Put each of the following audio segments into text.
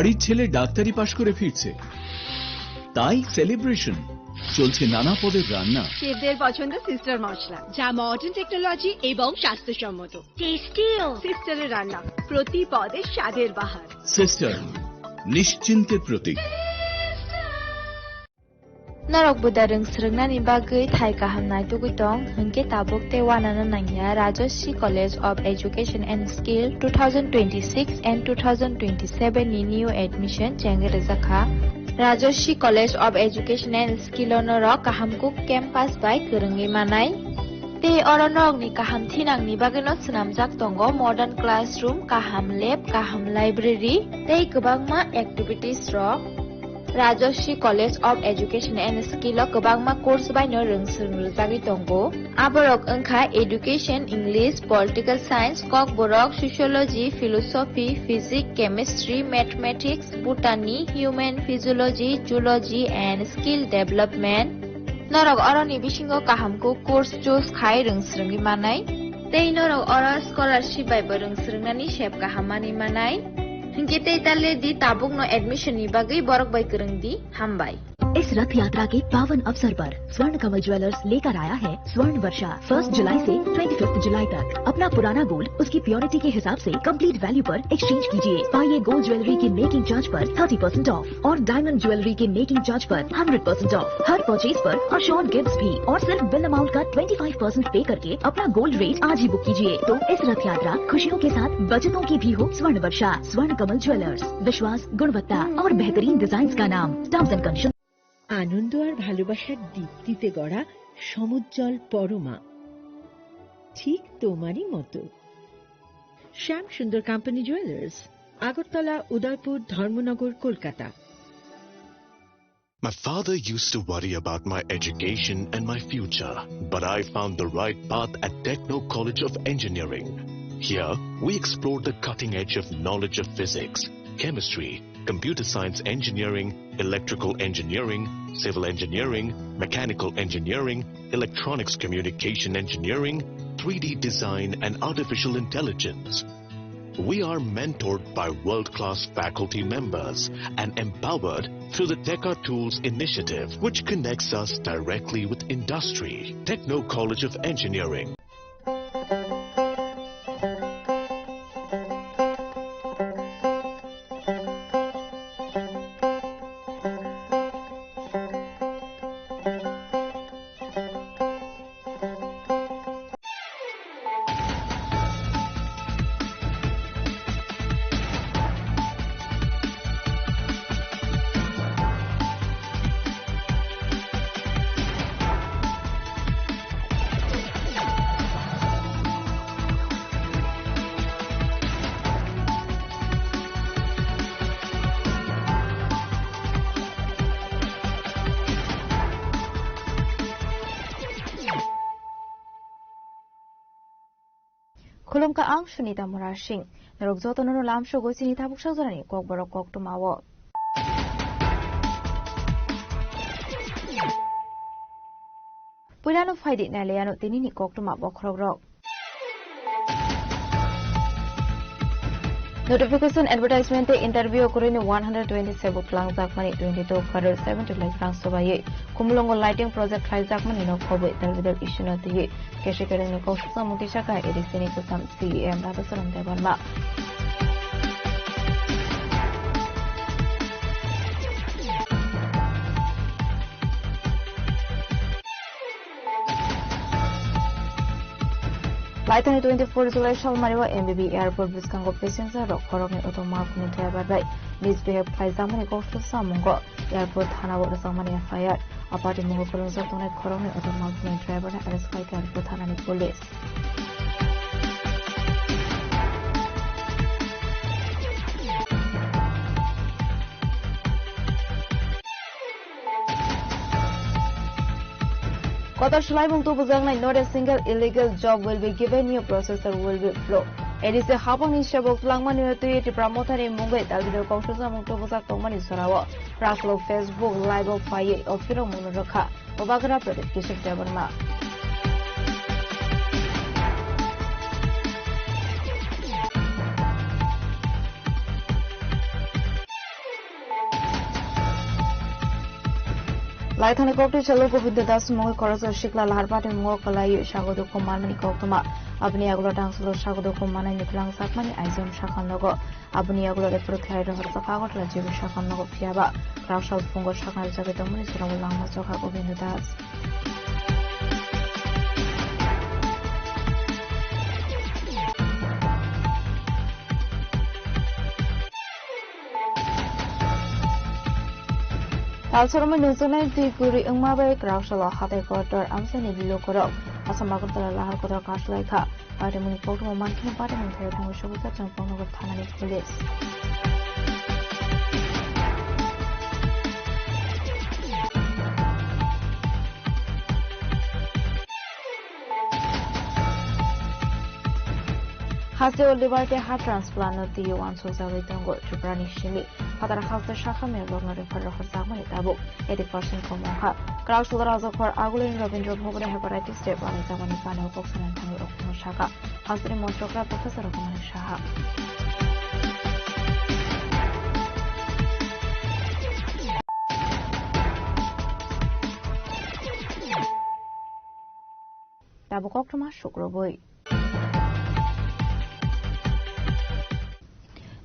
বাড়ির ছেলে ডাক্তারি পাশ করে ফিরছে, তাই সেলিব্রেশন। চলছে নানা পদের রান্না। শেফদের পছন্দ সিস্টার মশলা, যা মডার্ন টেকনোলজি এবং স্বাস্থ্যসম্মত। টেস্টিও সিস্টারের রান্না, প্রতি পদে স্বাদের বাহার। Sister, নিশ্চিন্তের Pratik. Narok budareng srengna ni bagai thai kahamnai tugitong hengke tabuk te wanana nangya Rajoshi College of Education and Skill 2026 and 2027 ni new admission jenge rezakha Rajoshi College of Education and Skill onoro kahamkuk campus by kerengi manai te oronok ni kaham thinang ni bagino snamjak tongo modern classroom, kaham lab, kaham library tei kwbangma activities ro Rajoshi College of Education and Skill o kwbangma course baino rongsrung rwjagui tongo. Aborok wngkha Education, English, Political Science, Kok Borok, Sociology, Philosophy, Physics, Chemistry, Mathematics, Botany, Human Physiology, Zoology and Skill Development. Norok oroni bisingo kahamko course choose khai rongsrungni manai. Tei norok oro scholarship bai bo rongsrungnani sep kahamani manai. Hingke tale di tabuk no admission ni bagai borok bai kereng di hambai. इस रथ यात्रा के पावन अवसर पर स्वर्ण कमल jewellers लेकर आया है स्वर्ण वर्षा 1 जुलाई से 25 जुलाई तक। अपना पुराना गोल्ड उसकी प्योरिटी के हिसाब से कंप्लीट वैल्यू पर एक्सचेंज कीजिए। पाइए गोल्ड ज्वेलरी की मेकिंग चार्ज पर 30% ऑफ और डायमंड ज्वेलरी के मेकिंग चार्ज पर 100% ऑफ। हर परचेज पर अशोर्ड गिफ्ट्स भी और सिर्फ बिल अमाउंट का 25% पे करके अपना गोल्ड रेट आज ही बुक कीजिए। तो इस रथ यात्रा खुशियों के साथ बचतों की भी हो। स्वर्ण वर्षा, स्वर्ण कमल ज्वेलर्स, विश्वास, गुणवत्ता और बेहतरीन डिजाइन का नाम। Terms and conditions. আনন্দ আর ভালোবাসার দীপ্তিতে গড়া সমুজ্জ্বল পরমা, ঠিক তোমারই মতো। শ্যাম সুন্দর company jewellers, Agartala, Udaipur, Dharmanagar, Kolkata. My father used to worry about my education and my future, but I found the right path at Techno College of Engineering. Here, we explored the cutting edge of knowledge of physics, chemistry, computer science engineering, electrical engineering, civil engineering, mechanical engineering, electronics communication engineering, 3D design and artificial intelligence. We are mentored by world-class faculty members and empowered through the Teka Tools initiative, which connects us directly with industry. Techno College of Engineering. Khulumka ang Sunita Murashing, Narogzoto no lam shogo sinita buksazani kok borok kok tumawo. Pulano faidi na leano tinini kok tumawo krogrok. Notification advertisement interview kurini 127 klang zakmani 22 February 7 to like rang sobaye kumulongo lighting project khai zakmani no khobe tervidal issue na tiye keshe kere no kaushsa mutisha ka edisini kusam CM rabasaram debarma Flight 24 July Shalmariwa MBB Airport Biskango passenger rock horong ni otomak ni driver by misbehave flight zamani kosto samungo airport thana wala zamani FIR apati mungo kolong zatone horong ni otomak ni driver na arrest kai airport thana ni police Kota Shulai Mungtu Buzangnai, not a single illegal job will be given, new processor will be flow. It is a Hapang in Shabok Langman to promoter in Mumbai, Alvido Koshasa Mungtu Buzak Tomani Sarawa, Raslo Facebook, Live of Fire, of Firo Munaka, Obagara Prediction Jabarma. Laithani Kokti Chalo Govinda Das Moy Koros Shikla Larpati Mo Kalai Shagodo Komani Koktuma Abni Aglo Dangslo Shagodo Komana Nitlang Sakmani Aizum Shakanogo Abni Aglo Reprokai Horsakagot Rajiv Shakanogo Fiaba Rashal Fungo Shakal Jagatamuni Lama Soka Govinda Das Alsorma Nuzuna Tiguri Umabe Graushalo Hate Kotor Amsani Bilokoro Asamagotra Lahar Kotor Kashlaika Paramuni Pokemon Mankin Patamon Terraton Shoguta and Pono Tanani Police. Haseo Liberty Heart Transplant of the Yuan Sosawi Tongo to Brani Shili, Father House the Shakame Logno for Hosamani Tabu, 80% Komoha, Kraus Razo for Agulin Robindro Hogan Hepatitis Step on the Zawani Pano Coxon and Tango of Shaka, House the Montoka Professor of Shaha. Tabu Koktoma Shukroboy.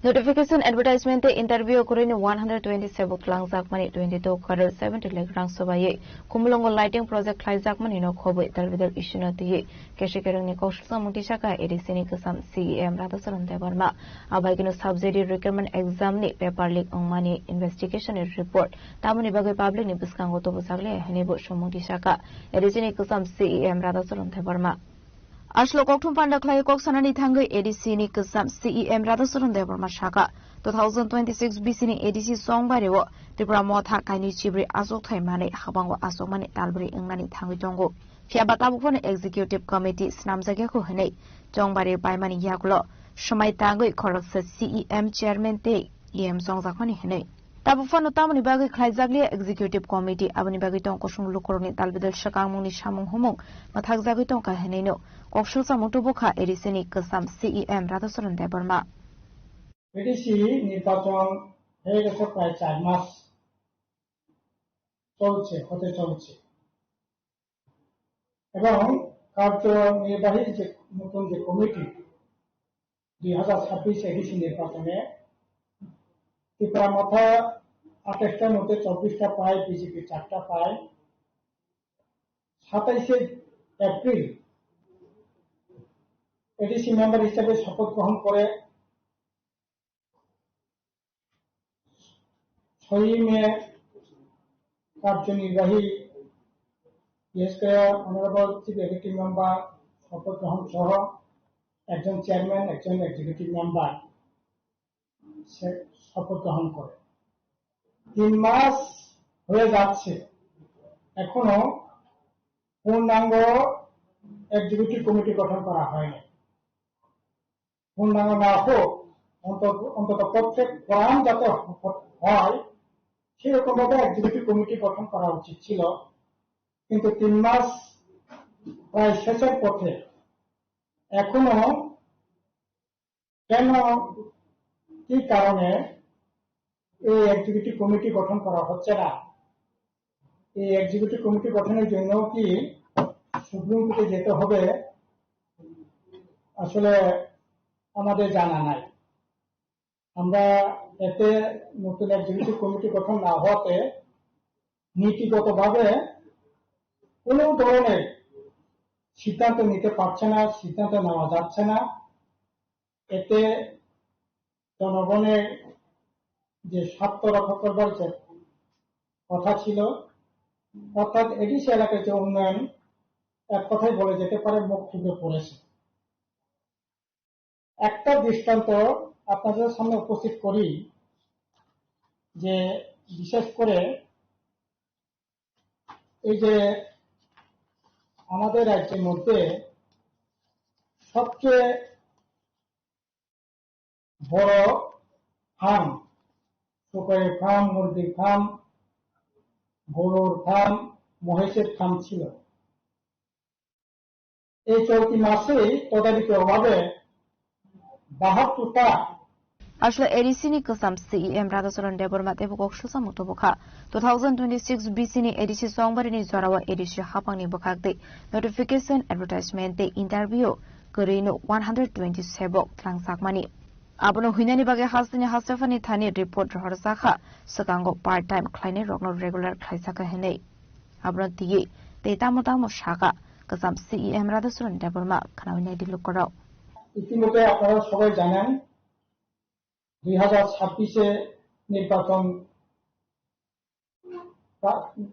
Notification advertisement interview kurin 127 klang zakmani 22 quarter 70 lakh rang sobaye kumulongo lighting project khai zakmani no khobe talvidal ishuna tiye keshikerang ni kaushal muti shaka edisini kasam CEM Radhasaran Devarma abaigino subsidy requirement exam ni paper leak ongmani investigation report tamuni bagai public ni biskango to busagle henibo shomuti shaka edisini kasam CEM Radhasaran Devarma Ashlo Koktum Panda Clay Koksanani Tango ADC ni Kusam CEM Radhasaran Devarma Shaka 2026 BC ADC Song Barewo Tripura Motha Kaini Chibri Azok Thaimane Habango Asomani Talbri Ingani Tango Tongo Fiabatabu Executive Committee Snamzage ko hene Jongbare Baimani Yakulo Shumai Tango Koros CEM Chairman Te EM Song Zakoni hene Tabufano Tamani Bagi Klaizaglia Executive Committee Abani Bagiton Koshun Lukorni Talbidel Shakamuni Shamung Humung Mathak Zagiton Kaheneno Kokshulsa Mutuboka Edisini Kasam CEM Radhasaran Devarma ADC নির্বাচন হয়ে গেছে প্রায় 4 মাস হতে চলছে এবং কার্যনির্বাহী যে নতুন যে কমিটি 2026 এডিসি নির্বাচনে ত্রিপুরা মাথা 28টা মধ্যে 24টা পায় বিজেপি 4টা পায় 27 এপ্রিল এডিসি মেম্বার হিসেবে শপথ গ্রহণ করে 6 মে কার্যনির্বাহী অনারেবল চিফ এক্সিকিউটিভ মেম্বার শপথ গ্রহণ সহ একজন চেয়ারম্যান একজন এক্সিকিউটিভ মেম্বার শপথ গ্রহণ করে 3 মাস হয়ে যাচ্ছে এখনো পূর্ণাঙ্গ এক্সিকিউটিভ কমিটি গঠন করা হয়নি পূর্ণাঙ্গ না হোক অন্তত প্রত্যেক ফোরাম যাতে হয় সেরকম ভাবে এক্সিকিউটিভ কমিটি গঠন করা উচিত ছিল কিন্তু 3 মাস প্রায় শেষের পথে এখনো কেন কি কারণে এই এক্সিকিউটিভ কমিটি গঠন করা হচ্ছে না এই এক্সিকিউটিভ কমিটি গঠনের জন্য কি সুপ্রিম কোর্টে যেতে হবে আসলে আমাদের জানা নাই আমরা এতে নতুন এক্সিকিউটিভ কমিটি গঠন না হওয়াতে নীতিগতভাবে কোনো ধরনের সিদ্ধান্ত নিতে পারছে না সিদ্ধান্ত নেওয়া যাচ্ছে না এতে জনগণের যে স্বার্থ রক্ষা করবার যে কথা ছিল অর্থাৎ এডিসি এলাকায় যে উন্নয়ন এক কথাই বলে যেতে পারে মুখ থুবড়ে পড়েছে একটা দৃষ্টান্ত আপনাদের সামনে উপস্থিত করি যে বিশেষ করে এই যে আমাদের রাজ্যের মধ্যে সবচেয়ে বড় ফার্ম সুপারি ফার্ম মুরগির ফার্ম গরুর ফার্ম মহিষের ফার্ম ছিল এই চলতি মাসেই তদারকি অভাবে 72টা Asla edisi ni kesam CEM Radhacharan Deborma tebukok susam utobokha 2026 BC ni edisi songbari ni zorawa edisi hapang ni bokakte notification advertisement te interview korino 127 tlangsakmani abono huinani bage hasini hasefani thani report rohrsakha sakango part time khlaine rokno regular khlaisaka hene abono tiye data motamo shaka kesam CEM Radhacharan Deborma khanawina diluk korao ইতিমধ্যে আপনারা সবাই জানেন 2026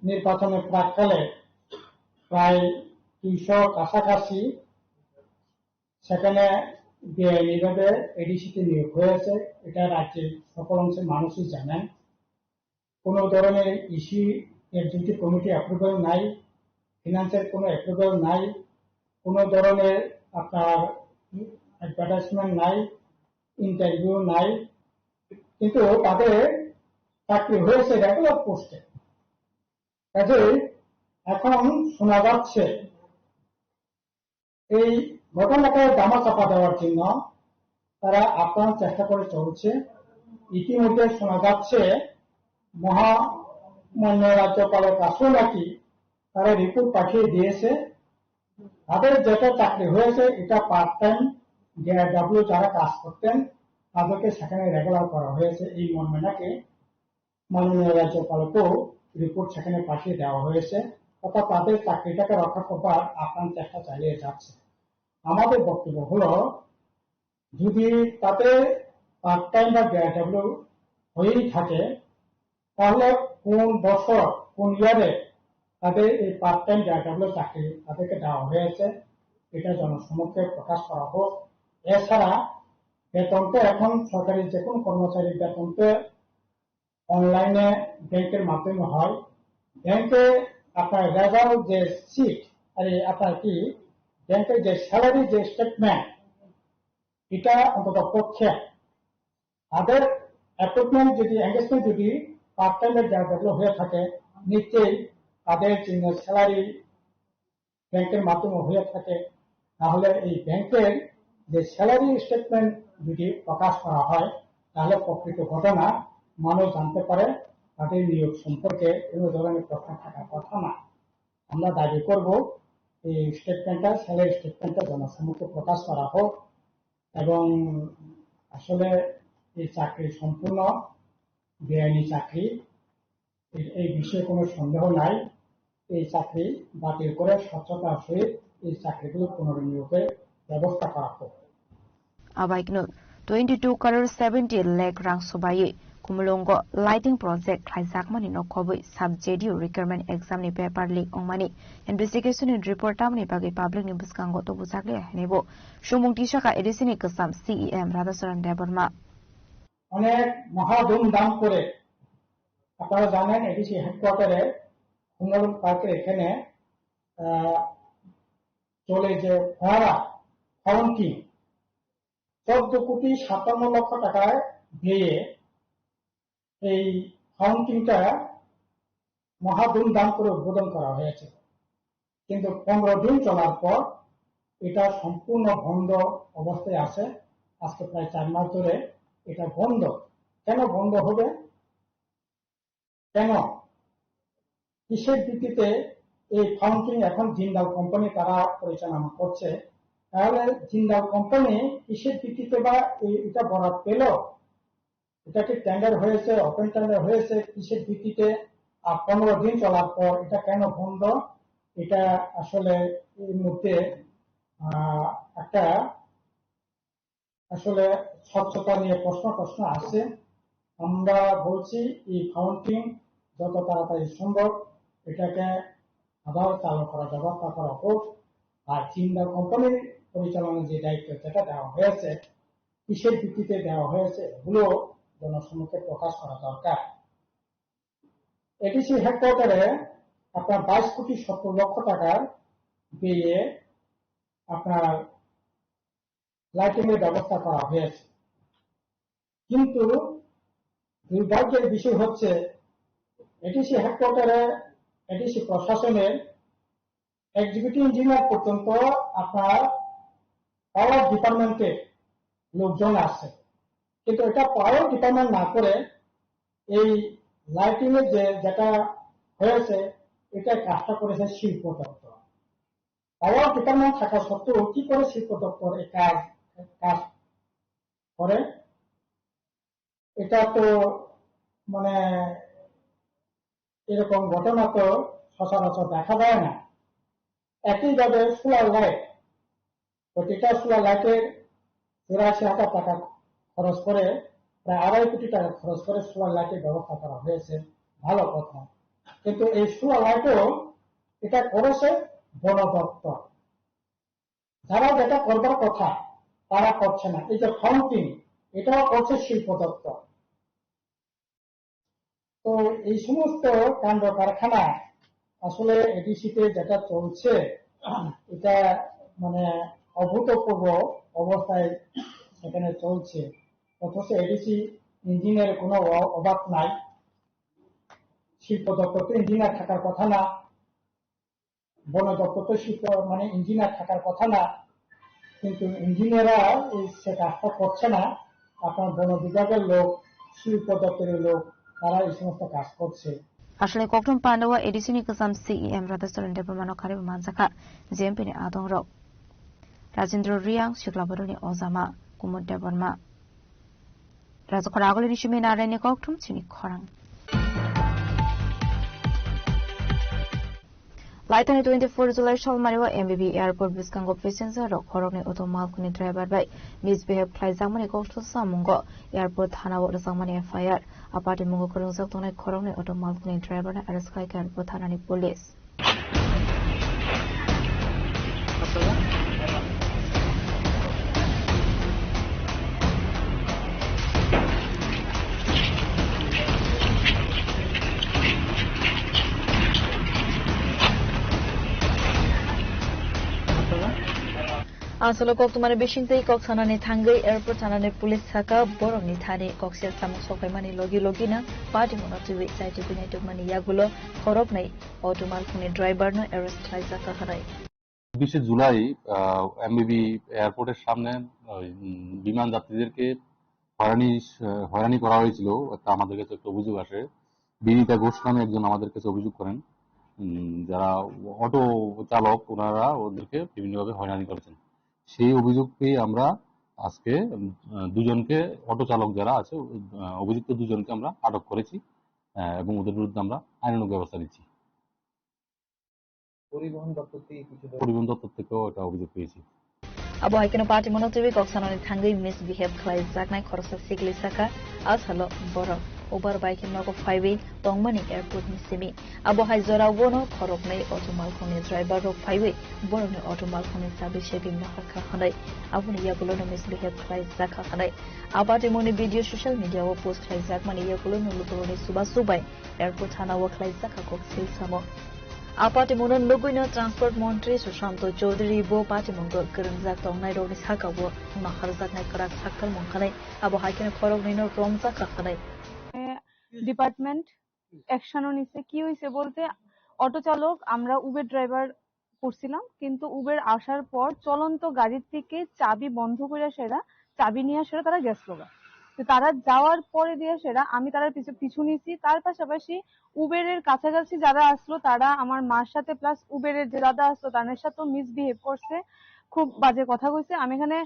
নির্বাচনের প্রাককালে প্রায় 200 কাছাকাছি সেখানে বেআইনিভাবে এডিসিতে নিয়োগ হয়েছে। এটা রাজ্যের সকল অংশের মানুষই জানেন। কোনো ধরনের ইস্যু এক্সিকিউটিভ কমিটি অ্যাপ্রুভাল নাই, ফিনান্সের কোনো অ্যাপ্রুভাল নাই, কোনো ধরনের আপনার অ্যাডভার্টাইজমেন্ট নাই, ইন্টারভিউ নাই, কিন্তু তাদের চাকরি হয়েছে রেগুলার পোস্টে। কাজে এখন শোনা যাচ্ছে এই ঘটনাকে দামা চাপা দেওয়ার জন্য তারা আপ্রাণ চেষ্টা করে চলছে। ইতিমধ্যে শোনা যাচ্ছে মহামান্য রাজ্যপালের কাছেও নাকি তারা রিপোর্ট পাঠিয়ে দিয়েছে, তাদের যেটা চাকরি হয়েছে এটা পার্ট টাইম জেআরডব্লিউ যারা কাজ করতেন তাদেরকে সেখানে রেগুলার করা হয়েছে। এই মর্মে নাকি মাননীয় রাজ্যপালকেও রিপোর্ট সেখানে পাঠিয়ে দেওয়া হয়েছে, অর্থাৎ তাদের চাকরিটাকে রক্ষা করবার আপ্রাণ চেষ্টা চালিয়ে যাচ্ছে। আমাদের বক্তব্য হলো, যদি তাতে পার্ট টাইম বা জেআরডব্লিউ হয়েই থাকে তাহলে কোন বছর কোন ইয়ারে তাদের এই পার্ট টাইম জেআরডব্লিউ চাকরি তাদেরকে দেওয়া হয়েছে এটা জনসমক্ষে প্রকাশ করা হোক। এছাড়া বেতনটা এখন সরকারি যে কোনো কর্মচারীর বেতনটা অনলাইনে ব্যাংকের মাধ্যমে হয়। ব্যাংকে আপনার রেজাল্ট যে সিট আর আপনার কি ব্যাংকের যে স্যালারি যে স্টেটমেন্ট এটা অন্তত পক্ষে তাদের অ্যাপয়েন্টমেন্ট যদি এঙ্গেজমেন্ট যদি পার্ট টাইমের জেআরডব্লিউ হয়ে থাকে নিশ্চয়ই তাদের স্যালারি ব্যাংকের মাধ্যমে হয়ে থাকে, তাহলে এই ব্যাংকের যে স্যালারি স্টেটমেন্ট যদি প্রকাশ করা হয় তাহলে প্রকৃত ঘটনা মানুষ জানতে পারে, তাদের নিয়োগ সম্পর্কে কোনো ধরনের প্রশ্ন থাকার কথা না। আমরা দাবি করব এই স্টেটমেন্টটা স্যালারি স্টেটমেন্টটা জনসম্মুখে প্রকাশ করা হোক এবং আসলে এই চাকরি সম্পূর্ণ বেআইনি চাকরি, এই বিষয়ে কোনো সন্দেহ নাই। এই চাকরি বাতিল করে স্বচ্ছতার সহিত এই চাকরিগুলো পুনর্নিয়োগের ব্যবস্থা করা হোক। Abaikno 22 crore 70 lakh rang subaye kumulongo lighting project khlaijakmani nokhoboi subjedio requirement exam ni paper leak ongmani investigation in report tamni bagi public ni buskango to bujakle henebo shumung tishaka edisini kasam CEM Radhacharan Deborma অনেক মহা ধুমধাম করে আপনারা জানেন ADC হেডকোয়ার্টারে কুমল পার্কের এখানে চলে যে ফাউন্টিং 14,57 লক্ষ টাকায় দিয়ে এই ফাউন্টিংটা মহা ধুমধাম করে উদ্বোধন করা হয়েছে, কিন্তু 15 দিন চলার পর এটা সম্পূর্ণ বন্ধ অবস্থায় আছে। আজকে প্রায় 4 মাস ধরে এটা বন্ধ। কেন বন্ধ হবে? কেন? কিসের ভিত্তিতে এই ফাউন্টিং এখন জিন্দাল কোম্পানি তারা পরিচালনা করছে? তাহলে জিন্দাল কোম্পানি কিসের ভিত্তিতে বা এটা বরাদ পেল? এটা কি টেন্ডার হয়েছে, ওপেন টেন্ডার হয়েছে, কিসের ভিত্তিতে? আর 15 দিন চলার পর এটা কেন বন্ধ? এটা আসলে এর মধ্যে একটা আসলে স্বচ্ছতা নিয়ে প্রশ্ন আসছে। আমরা বলছি এই ফাউন্টিং যত তাড়াতাড়ি সম্ভব এটাকে আবার চালু করা ব্যবস্থা করা হোক। আর জিন্দাল কোম্পানির পরিচালনার যে দায়িত্ব যেটা দেওয়া হয়েছে, কিসের ভিত্তিতে দেওয়া হয়েছে এগুলো জনসম্মুখে প্রকাশ করা দরকার। এডিসি হেডকোয়ার্টারে আপনার 22,70 লক্ষ টাকার দিয়ে আপনার লাইটিং এর ব্যবস্থা করা হয়েছে, কিন্তু দুর্ভাগ্যের বিষয় হচ্ছে এডিসি হেডকোয়ার্টারে এডিসি প্রশাসনের এক্সিকিউটিভ ইঞ্জিনিয়ার পর্যন্ত আপনার পাওয়ার ডিপার্টমেন্টের লোকজন আছে, কিন্তু এটা পাওয়ার ডিপার্টমেন্ট না করে এই লাইটিং এর যেটা হয়েছে এটা কাজটা করেছে শিল্প দপ্তর। পাওয়ার ডিপার্টমেন্ট থাকা সত্ত্বেও কি করে শিল্প দপ্তর এই কাজ করে, এটা তো মানে এরকম ঘটনা তো সচরাচর দেখা যায় না। একইভাবে সোলার লাইট, প্রতিটা সোলার লাইটের ৮৪,০০০ টাকা খরচ করে, প্রায় ২.৫ কোটি টাকা খরচ করে সোলার লাইটের ব্যবস্থা করা হয়েছে, ভালো কথা। কিন্তু এই সোলার লাইটও এটা করেছে বন দপ্তর। যারা যেটা করবার কথা তারা করছে না। এই যে ফাউন্টিং, এটাও করছে শিল্প দপ্তর। তো এই সমস্ত কাণ্ড কারখানা আসলে এডিসিতে যেটা চলছে এটা মানে অভূতপূর্ব অবস্থায় সেখানে চলছে। অথচ এডিসি ইঞ্জিনিয়ারের কোনো অভাব নাই। শিল্প দপ্তর তো ইঞ্জিনিয়ার থাকার কথা না, বন দপ্তর তো শিল্প মানে ইঞ্জিনিয়ার থাকার কথা না, কিন্তু ইঞ্জিনিয়াররা সে কাজটা করছে না। আপনার বন বিভাগের লোক, শিল্প দপ্তরের লোক, তারা এই সমস্ত কাজ করছে। Ashley Koktum Pandawa Edisini Kasam CEM Radhastoran Depomano Karib Manzaka Jempini Adong Rock Rajendra Riang Shiklabaruni Ozama Kumud Deborma Razakoragol Rishimina Reni Koktum Chini Korang Lighten 24 July Shalmariwa MBB Airport Biskango Passenger Rock Horoni Automalkuni driver by misbehave Klaizamani Kostu Samungo Airport Hanawa Samani FIR Apati Mungo Kurunzak Tone Koroni Automalkuni driver Araskai Airport Hanani Police Asolo kok tumane bishingtei kok sanani thangai airport sanani police saka boroni thani kok sel samuk sokai mani logi na party mono tui site binai tuk mani yagulo khorok nai automal khuni driver no arrest khai saka khanai ২০ July এমবিবি এয়ারপোর্টের সামনে বিমান যাত্রীদেরকে হয়রানি করা হয়েছিল। আমাদের কাছে একটা অভিযোগ আসে। বিনীতা ঘোষ নামে একজন আমাদের কাছে অভিযোগ করেন, যারা অটো চালক ওনারা ওদেরকে বিভিন্নভাবে হয়রানি করেছেন। সেই অভিযোগ পেয়ে আমরা আজকে দুজনকে, অটো চালক যারা আছে অভিযুক্ত দুজনকে আমরা আটক করেছি এবং ওদের বিরুদ্ধে আমরা আইনানুগ ব্যবস্থা নিচ্ছি। পরিবহন দপ্তর থেকেও এটা অভিযোগ পেয়েছি। Abo haikeno party mono tui kok sanani thangai misbehave khlai jaknai khorsa sigli saka asalo borok over bike no ko 5 tongmani airport ni simi abo hai jora wono khorok nai automal khoni driver rok 5 boroni automal khoni sabi shebim na kha khanai abuni yagulo no misbehave khlai jaka khanai abati moni video social media o post khlai jakmani yagulo no lutoroni suba subai airport thana o khlai jaka kok sil samo Apati mono nuguino transport montri Susanto Chaudhary bo party mongo gerinjak tongnai rogni sakabo nakharjak nai karak sakkal mongkhanai abo haikene khorok nino romjak kakhanai department অ্যাকশনও নিছে। কি হয়েছে বলতে, auto চালক আমরা Uber driver করছিলাম, কিন্তু Uber আসার পর চলন্ত গাড়ির থেকে চাবি বন্ধ করে সেরা চাবি নিয়ে সেরা তারা গেছিল। তারা যাওয়ার পরে দিয়ে সেরা আমি তারা পিছু নিছি। তার পাশাপাশি উবেরের কাছাকাছি যারা আসলো তারা আমার মার সাথে প্লাস উবেরের যে দাদা আসলো তাদের সাথেও মিসবিহেভ করছে, খুব বাজে কথা কইছে। আমি এখানে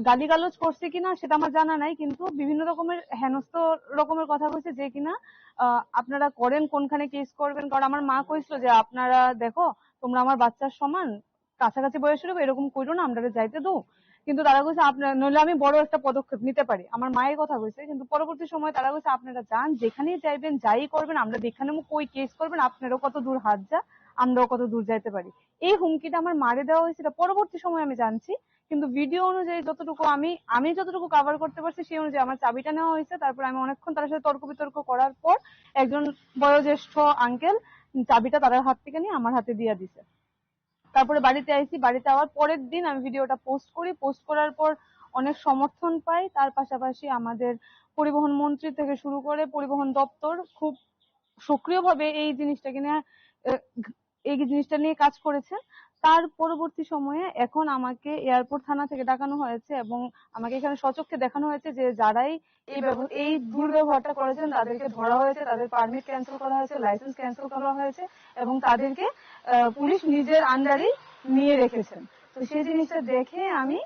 গালিগালাজ করছি কিনা সেটা আমার জানা নাই, কিন্তু বিভিন্ন রকমের হেনস্থ রকমের কথা কইছে যে কিনা আপনারা করেন, কোনখানে কেস করবেন। কারণ আমার মা কইছিল যে আপনারা দেখো তোমরা আমার বাচ্চার সমান, কাছাকাছি বয়সের এরকম কইরো না, আমরা যাইতে দো। কিন্তু তারা কইছে আপনার নইলে আমি বড় একটা পদক্ষেপ নিতে পারি, আমার মায়ের কথা কইছে। কিন্তু পরবর্তী সময় তারা কইছে আপনারা যান, যেখানেই যাইবেন যাই করবেন, আমরা যেখানে কই কেস করবেন, আপনারও কত দূর হাত যা, আমরাও কত দূর যাইতে পারি। এই হুমকিটা আমার মারে দেওয়া হয়েছিল, পরবর্তী সময় আমি জানছি। কিন্তু ভিডিও অনুযায়ী যতটুকু আমি যতটুকু কভার করতে পারছি সেই অনুযায়ী আমার চাবিটা নেওয়া হয়েছে। তারপর আমি অনেকক্ষণ তার সাথে তর্ক বিতর্ক করার পর একজন বয়োজ্যেষ্ঠ আঙ্কেল চাবিটা তার হাত থেকে নিয়ে আমার হাতে দিয়ে দিছে। তারপরে বাড়িতে আইছি, বাড়িতে আওয়ার পরের দিন আমি ভিডিওটা পোস্ট করি। পোস্ট করার পর অনেক সমর্থন পাই। তার পাশাপাশি আমাদের পরিবহন মন্ত্রী থেকে শুরু করে পরিবহন দপ্তর খুব সক্রিয়ভাবে এই জিনিসটা নিয়ে কাজ করেছে। তার পরবর্তী সময়ে এখন আমাকে এয়ারপোর্ট থানা থেকে ডাকানো হয়েছে এবং আমাকে এখানে সচক্ষে দেখানো হয়েছে যে যারাই এই দুর্ব্যবহারটা করেছেন তাদেরকে ধরা হয়েছে, তাদের পারমিট ক্যান্সেল করা হয়েছে, লাইসেন্স ক্যান্সেল করা হয়েছে এবং তাদেরকে পুলিশ নিজের আন্ডারে নিয়ে রেখেছেন। তো সেই জিনিসটা দেখে আমি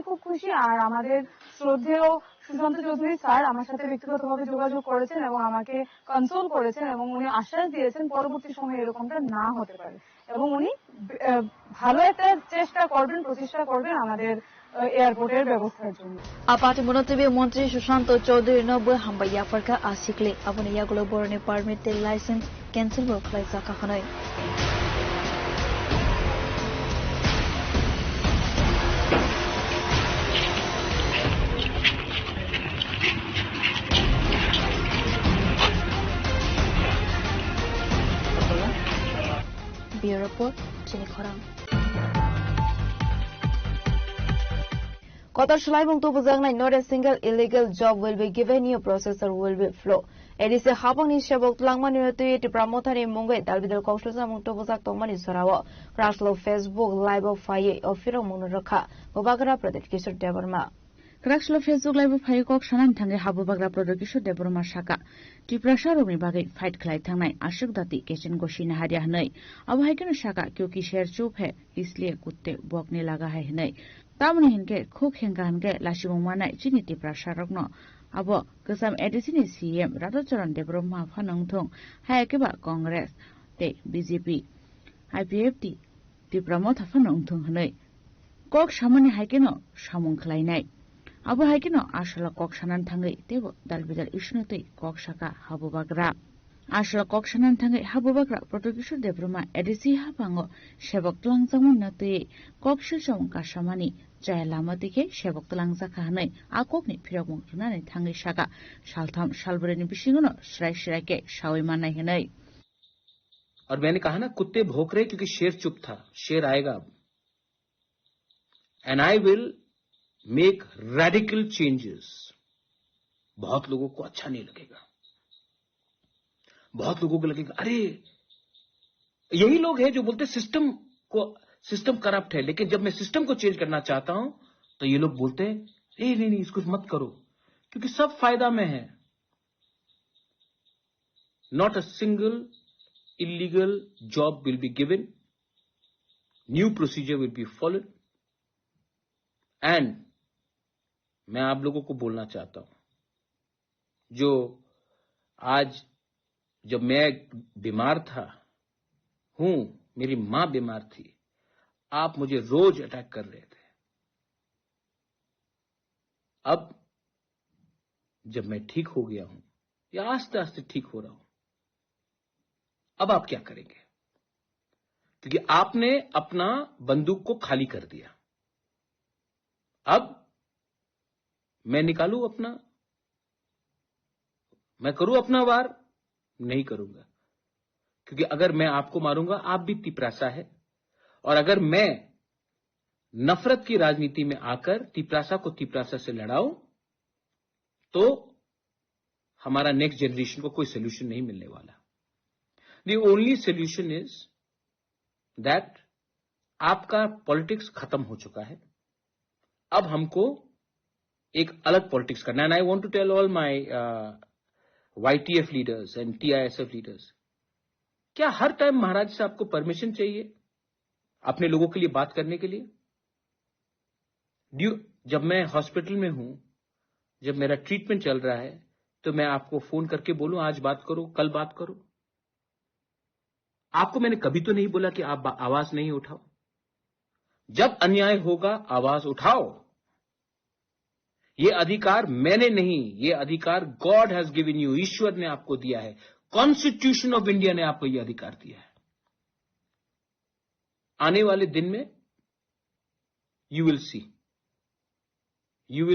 খুব খুশি। আর আমাদের শ্রদ্ধেয় সুশান্ত চৌধুরী স্যার আমার সাথে ব্যক্তিগতভাবে যোগাযোগ করেছেন এবং আমাকে কনসোল করেছেন এবং উনি আশ্বাস দিয়েছেন পরবর্তী সময়ে এরকমটা না হতে পারে এবং উনি ভালো একটা প্রচেষ্টা করবেন আমাদের এয়ারপোর্টের ব্যবস্থার জন্য। Apati Monotibi Montri Susanto Chaudhary Nobu Hambaya Farka Asikle Abuni Yagulo Borne Permit the license cancel work like Zakahanoi. Bureau Report, Jenny Khorang. Qatar Shalaibung to Buzangnai, not a single illegal job will be given, new processor will be flow. It is a Hapang is Shabok Langman to promoter in Mungay, Dalvidal Coxus among Tobuzak Tomani Sarawa, Crashlow Facebook, Live of Fire, of Firo Munuraka, Bobagra Project Kishore Deborma. Crashlow Facebook Live of Fire Cox Shanan Tangi Habubagra Project Kishore Deborma Shaka. Tiprasha Rumi Bagay, Fight Clay Tangai, Ashuk Dati, Kishin Goshina Hadianai, Awaikan Shaka, Kyoki share chup he, Islia Kutte, Bokni Laga Hanai. Tamni hinge, cook hingange, Lashimana, Chiniti Prasharogno. Abo, Kusam Edisini CM, Ratocharan de Broma Fanong Tong, Hayakiba Congress, de BJP, IPFT, the promoter Fanong Tong Hanoi. Kok Shamani Haikino, Shamun Klainai. Abu Haikino, Ashla Kok Shanan Tangi, Devo, Dalvidal Ishnuti, Kok Shaka, Habubagra. Ashla Kok Shanan Tangi, Habubagra, Protocushu de Broma, Edisi Hapango, Shebok Langzamun Nati, Kok Shishon Kashamani. Jayalamatike, Shebok Langzakahanai, Akokni, Pirogmunani, Tangi Shaka, Shaltam, Shalbrani Bishino, Shrike, Shawimana Henai. और मैंने कहा ना कुत्ते भौंक रहे क्योंकि शेर चुप था, शेर आएगा अब. And I will make radical changes. बहुत लोगों को अच्छा नहीं लगेगा. बहुत लोगों को लगेगा अरे यही लोग हैं जो बोलते सिस्टम करप्ट है, लेकिन जब मैं सिस्टम को चेंज करना चाहता हूं तो ये लोग बोलते हैं नहीं इसको मत करो क्योंकि सब फायदा में है. Not a single illegal job will be given. New procedure will be followed. And मैं आप लोगों को बोलना चाहता हूं, जो आज जब मैं बीमार था मेरी मां बीमार थी, आप मुझे रोज अटैक कर रहे थे. अब जब मैं ठीक हो गया हूं या आस्ते आस्ते ठीक हो रहा हूं, अब आप क्या करेंगे? क्योंकि आपने अपना बंदूक को खाली कर दिया. अब मैं निकालूं मैं करूं अपना वार? नहीं करूंगा, क्योंकि अगर मैं आपको मारूंगा आप भी तिपरासा है, और अगर मैं नफरत की राजनीति में आकर तिपरासा को तिपरासा से लड़ाऊं तो हमारा नेक्स्ट जनरेशन को कोई सोल्यूशन नहीं मिलने वाला. The only solution is that आपका पॉलिटिक्स खत्म हो चुका है, अब हमको एक अलग पॉलिटिक्स करना है. And I want to tell all my YTF leaders and TISF leaders, क्या हर टाइम महाराज से आपको परमिशन चाहिए अपने लोगों के लिए बात करने के लिए? जब मैं हॉस्पिटल में हूं, जब मेरा ट्रीटमेंट चल रहा है, तो मैं आपको फोन करके बोलूं आज बात करो, कल बात करो? आपको मैंने कभी तो नहीं बोला कि आप आवाज नहीं उठाओ. जब अन्याय होगा आवाज उठाओ. ये अधिकार मैंने नहीं, ये अधिकार गॉड हैज गिवन यू, ईश्वर ने आपको दिया है. कॉन्स्टिट्यूशन ऑफ इंडिया ने आपको यह अधिकार दिया है. आने वाले दिन में यू विल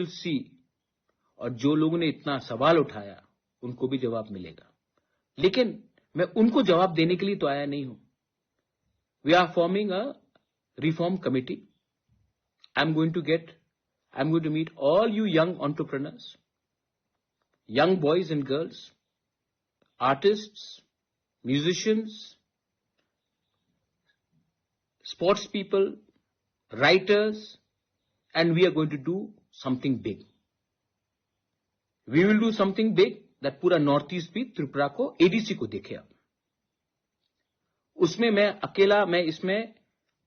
सी, और जो लोगों ने इतना सवाल उठाया उनको भी जवाब मिलेगा. लेकिन मैं उनको जवाब देने के लिए तो आया नहीं हूं. We are forming a reform committee. I'm going to meet all you young entrepreneurs, young boys and girls, artists, musicians, sports people, writers, and we are going to do something big. We will do something big that पूरा north east भी त्रिपुरा को ADC को देखे। अब उसमें मैं इसमें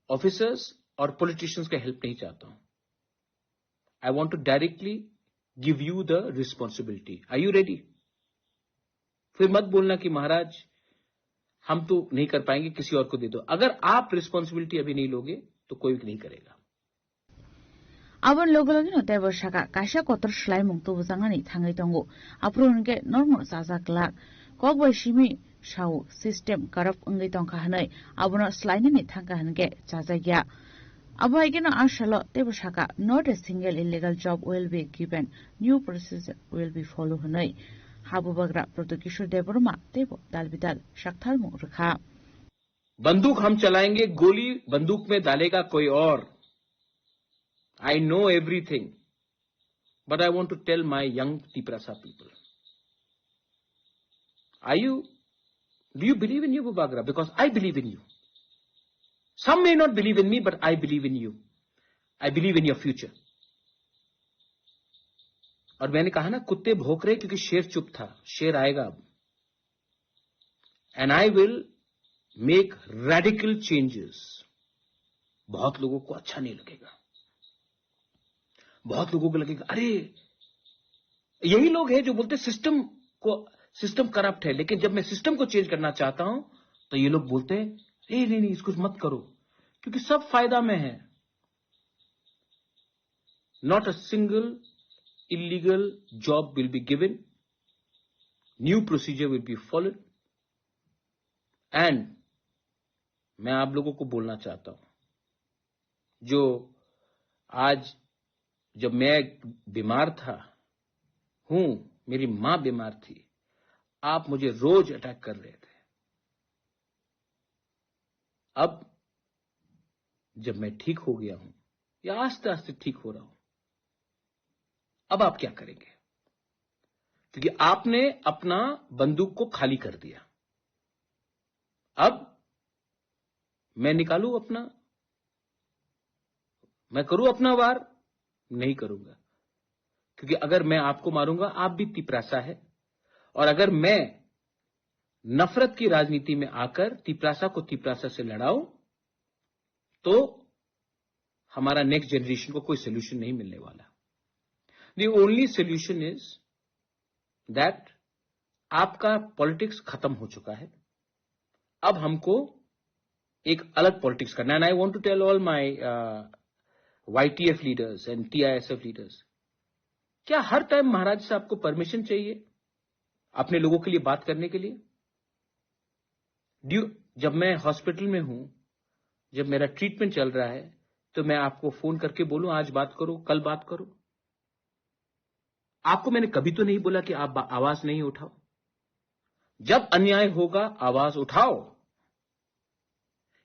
officers और पॉलिटिशियंस का हेल्प नहीं चाहता हूं। I want to directly give you the responsibility. Are you ready? फिर मत बोलना कि महाराज हम तो नहीं कर पाएंगे, किसी और को दे दो। अगर आप रिस्पॉन्सिबिलिटी अभी नहीं लोगे तो कोई भी नहीं करेगा। Abon logo-logi no tebo shaka kasha kotor shlai mung tu buzangani thangai tongo apro nge normo sazak lak kokbai shimi shau system karap ngai tong khanai abono slai ni thanga hange chajagya abai gena ashalo tebo shaka not a single illegal job will be given, new procedure will be follow hanai habu bagra protekishur deborma tebo dalbidal shakthal mu rakha। बंदूक हम चलाएंगे, गोली बंदूक में डालेगा कोई और। I know everything, but I want to tell my young Tiprasa people. Do you believe in Yuba Bagra? Because I believe in you. Some may not believe in me, but I believe in you. I believe in your future. और मैंने कहा ना, कुत्ते भौंक रहे क्योंकि शेर चुप था, शेर आएगा अब। And I will make radical changes. बहुत लोगों को अच्छा नहीं लगेगा, बहुत लोगों को लगेगा अरे यही लोग हैं जो बोलते सिस्टम करप्ट है, लेकिन जब मैं सिस्टम को चेंज करना चाहता हूं तो ये लोग बोलते हैं नहीं इसको मत करो, क्योंकि सब फायदा में है। Not a single illegal job will be given, new procedure will be followed. And मैं आप लोगों को बोलना चाहता हूं, जो आज जब मैं बीमार था मेरी मां बीमार थी, आप मुझे रोज अटैक कर रहे थे। अब जब मैं ठीक हो गया हूं या आस्ते आस्ते ठीक हो रहा हूं, अब आप क्या करेंगे? क्योंकि आपने अपना बंदूक को खाली कर दिया। अब मैं निकालूं अपना, मैं करूं अपना वार? नहीं करूंगा, क्योंकि अगर मैं आपको मारूंगा आप भी तिपरासा है, और अगर मैं नफरत की राजनीति में आकर तिपरासा को तिपरासा से लड़ाऊं तो हमारा नेक्स्ट जनरेशन को कोई सोल्यूशन नहीं मिलने वाला। The only solution is that आपका पॉलिटिक्स खत्म हो चुका है, अब हमको एक अलग पॉलिटिक्स करना है। And I want to tell all my YTF leaders and TISF leaders, क्या हर टाइम महाराज से आपको परमिशन चाहिए अपने लोगों के लिए बात करने के लिए? जब मैं हॉस्पिटल में हूं, जब मेरा ट्रीटमेंट चल रहा है, तो मैं आपको फोन करके बोलूं आज बात करो, कल बात करो? आपको मैंने कभी तो नहीं बोला कि आप आवाज नहीं उठाओ। जब अन्याय होगा आवाज उठाओ।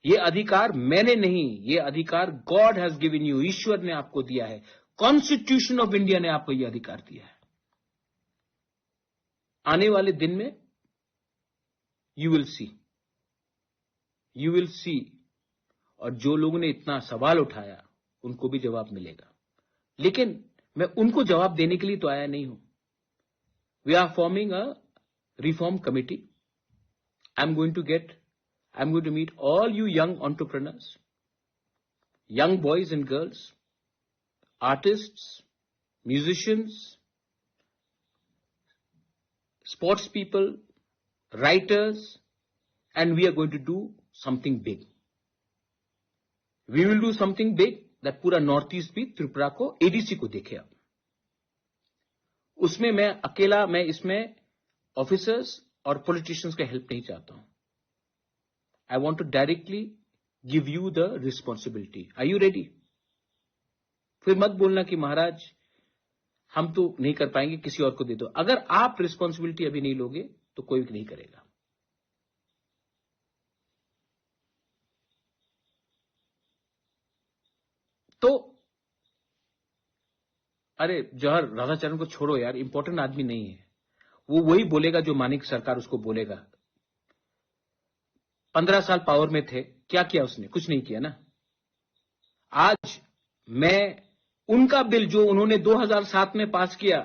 ये अधिकार मैंने नहीं, ये अधिकार गॉड हैज गिवन यू, ईश्वर ने आपको दिया है, कॉन्स्टिट्यूशन ऑफ इंडिया ने आपको यह अधिकार दिया है। आने वाले दिन में यू विल सी, और जो लोगों ने इतना सवाल उठाया उनको भी जवाब मिलेगा। लेकिन मैं उनको जवाब देने के लिए तो आया नहीं हूं। We are forming a reform committee. I'm going to meet all you young entrepreneurs, young boys and girls, artists, musicians, sports people, writers, and we are going to do something big. We will do something big that पूरा north east भी त्रिपुरा को ADC को देखे। अब उसमें मैं इसमें officers और पॉलिटिशियंस का हेल्प नहीं चाहता हूं। I want to directly give you the responsibility. Are you ready? फिर मत बोलना कि महाराज हम तो नहीं कर पाएंगे, किसी और को दे दो। अगर आप रिस्पॉन्सिबिलिटी अभी नहीं लोगे तो कोई भी नहीं करेगा। तो अरे जवाहर राधाचरण को छोड़ो यार, इंपॉर्टेंट आदमी नहीं है वो। वही बोलेगा जो मानिक सरकार उसको बोलेगा। 15 साल पावर में थे, क्या किया उसने? कुछ नहीं किया ना। आज मैं उनका बिल जो उन्होंने 2007 में पास किया,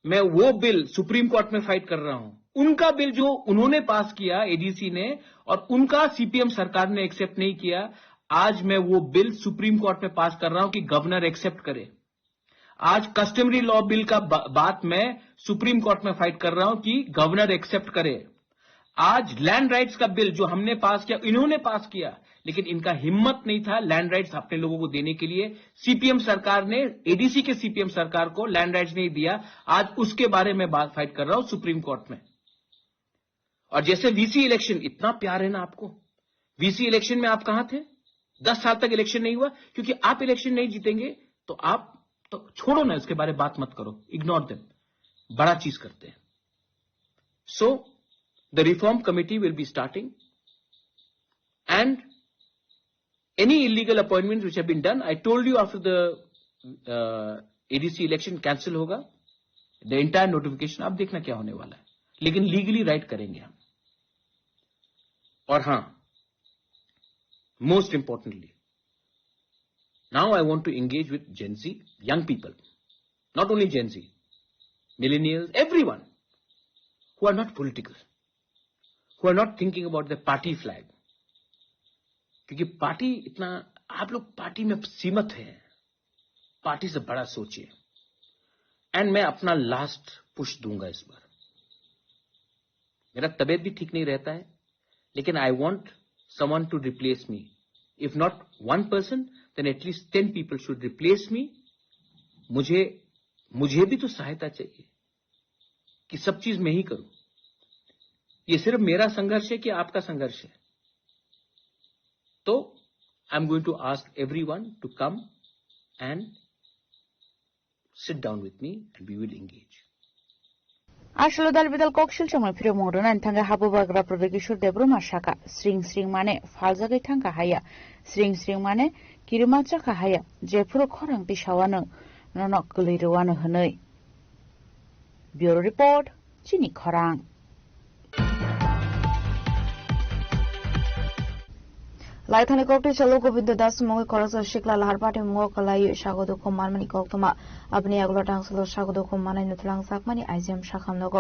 मैं वो बिल सुप्रीम कोर्ट में फाइट कर रहा हूं। उनका बिल जो उन्होंने पास किया एडीसी ने और उनका सीपीएम सरकार ने एक्सेप्ट नहीं किया, आज मैं वो बिल सुप्रीम कोर्ट में पास कर रहा हूं कि गवर्नर एक्सेप्ट करे। आज कस्टमरी लॉ बिल का बात मैं सुप्रीम कोर्ट में फाइट कर रहा हूं कि गवर्नर एक्सेप्ट करे। आज लैंड राइट्स का बिल जो हमने पास किया, इन्होंने पास किया, लेकिन इनका हिम्मत नहीं था लैंड राइट्स अपने लोगों को देने के लिए। सीपीएम सरकार ने, एडीसी के सीपीएम सरकार को लैंड राइट्स नहीं दिया। आज उसके बारे में बात फाइट कर रहा हूं सुप्रीम कोर्ट में। और जैसे वीसी इलेक्शन, इतना प्यार है ना आपको, वीसी इलेक्शन में आप कहां थे? 10 साल तक इलेक्शन नहीं हुआ, क्योंकि आप इलेक्शन नहीं जीतेंगे तो आप तो छोड़ो ना, इसके बारे में बात मत करो, इग्नोर देम। बड़ा चीज करते हैं। So the reform committee will be starting and any illegal appointments which have been done, I told you after the ADC election cancel होगा, the entire notification आप देखना क्या होने वाला है, लेकिन लीगली राइट करेंगे हम। और हां, most importantly, now I want to engage with Gen Z, young people, not only Gen Z, millennials, everyone who are not political, who are not thinking about the party flag, क्योंकि party इतना, आप लोग party में सीमित हैं, party से बड़ा सोचिए। एंड मैं अपना लास्ट पुश दूंगा इस बार। मेरा तबीयत भी ठीक नहीं रहता है, लेकिन I want someone to replace me. If not 1 person, then at least 10 people should replace me. मुझे भी तो सहायता चाहिए कि सब चीज मैं ही करूं। ये सिर्फ मेरा संघर्ष है कि आपका संघर्ष है? तो I am going to ask everyone to come and sit down with me and we will engage. Ashlo dal bidal kokshil chomai phiro mongdona thanga habu bagra prodekishur debruma shaka string mane faljagai thanga haya string mane kirimacha ka haya jefuro khorang tisawano nonok gleiruano hnoi bureau report chini khorang। লাইথানে কোকটি চলো গোবিন্দ দাস মঙ্গল খরচ শিকলা লাহার পাটে মঙ্গল কলাই স্বাগত মানমানি কক্তমা আপনি এগুলো টাংসল স্বাগত মানাই নুথলাং সাকমানি IgM শাখামনগ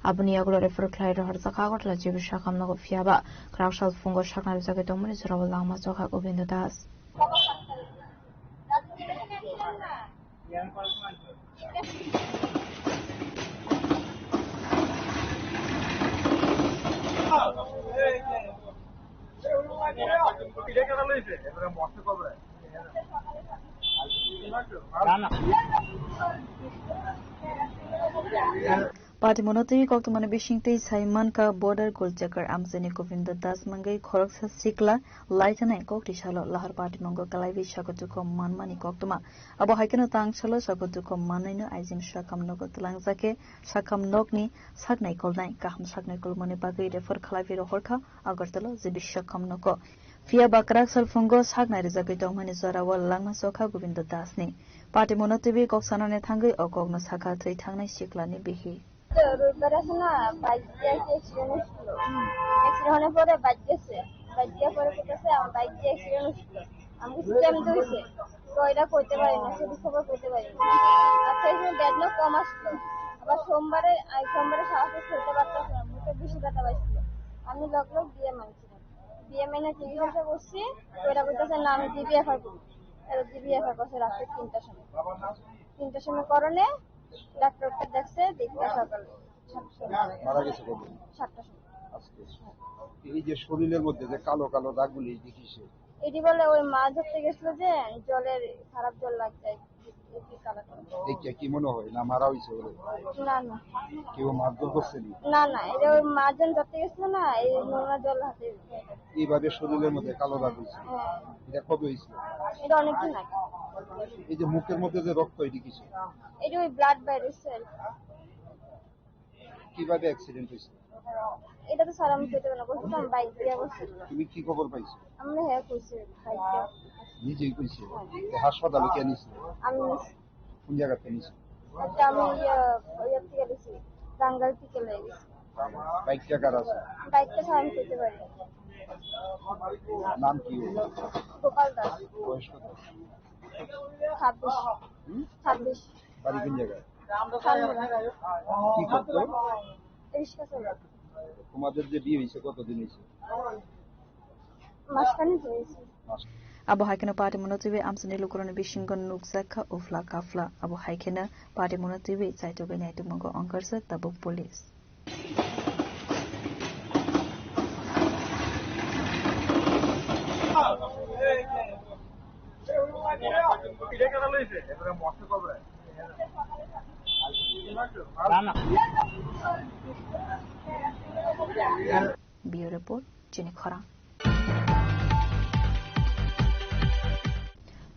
আপনি এগুলো রেফার খ্লাই রহর জাকাগটলা জিবি শাখামনগ ফিয়াবা ক্রাকশাল ফুঙ্গ শাখার জাগে দমনি জরাবল লাংমা জখা Govinda Das. Party monotony koktomane bishingte Simon ka border goaljacker amzeni Govind Das mangai khoroksa sikla laitane kokti shalo lahar party mongo kalaivi shakotuko manmani koktoma abo haikeno tangchalo shakotuko manaino aizim shakamnogo tlangjake shakamnokni sagnai kolnai kaham sagnai kolmone bagai refer khalaivi rohorkha agartalo jibi shakamnoko Fia bakrak salfungo sagnai rezagai dongmani zorawal langma sokha Govind Das ni party monotony koksanane thangai okogno sakha thai thangnai siklani bihi রবিবার আছে না bike দিয়ে accident হয়েছিল। Accident হওয়ার পরে bike গেছে, bike দিয়ে পরে কেটেছে আমার বাইক দিয়ে অ্যাক্সিডেন্ট হয়েছিল। আমি কিছু জ্যাম হয়েছে, তো এটা করতে পারি না, সেটি খবর করতে পারি না। আর সেই সময় ব্যাডনো কম আসলো। আবার সোমবারে সাহস খেলতে পারতাম না, মুখে বেশি ব্যথা পাইছিল। আমি লগলগ বিয়ে মানছিলাম, বিয়ে মেনে চিকিৎসা করছি। তো এটা বলতেছে না আমি জিবিএফআই করি, জিবিএফআই করছে রাত্রে 3টার সময়। 3টার সময় করণে ডাক্তারকে দেখছে, দেখতে সকালে 7টার সময়। এই যে শরীরের মধ্যে যে কালো কালো দাগগুলি দেখিছে, এটি বলে ওই মাছ ধরতে গেছিল যে জলের খারাপ জল লাগ যায়, দেখিয়া কি মনে হয় না মারা হয়েছে? না না, কেউ মারধর করছে না না, এটা ওই মাছ ধরতে গেছিল না, এই নোংরা জল হাতে এইভাবে শরীরের মধ্যে কালো দাগ হয়েছে। এটা কবে হয়েছিল? এটা অনেকদিন আগে। এই যে মুখের মধ্যে যে রক্ত, এটি কিছু এটা ওই ব্লাড বাইর হয়েছে। কিভাবে অ্যাক্সিডেন্ট হয়েছে? এটা তো স্যার আমি পেতে না, বলছি আমি বাইক দিয়ে বসছি। তুমি কি খবর পাইছো? আমি হ্যাঁ কইছি, বাইক দিয়ে নিজেই কইছে? হাসপাতালে কে নিছে? আমি কোন জায়গাতে নিছে? এটা আমি ওই থেকে গেছি, টাঙ্গাইল থেকে লেগেছি। বাইকটা কার আছে? বাইকটা স্যার আমি পেতে পারি। নাম কি? গোপাল দাস। বয়স কত? 26। বাড়ি কোন জায়গায়? কি করতো? রিক্সা চালায়। তোমাদের যে বিয়ে হয়েছে কতদিন হয়েছে? মাসখানেক হয়েছে। Abo haikena party monotibe amsani lukurone bishingon nukzaka ufla kafla. Abo haikena party monotibe saito benaitu mongo onkarsa tabuk police. Bureau report Jenny Khora.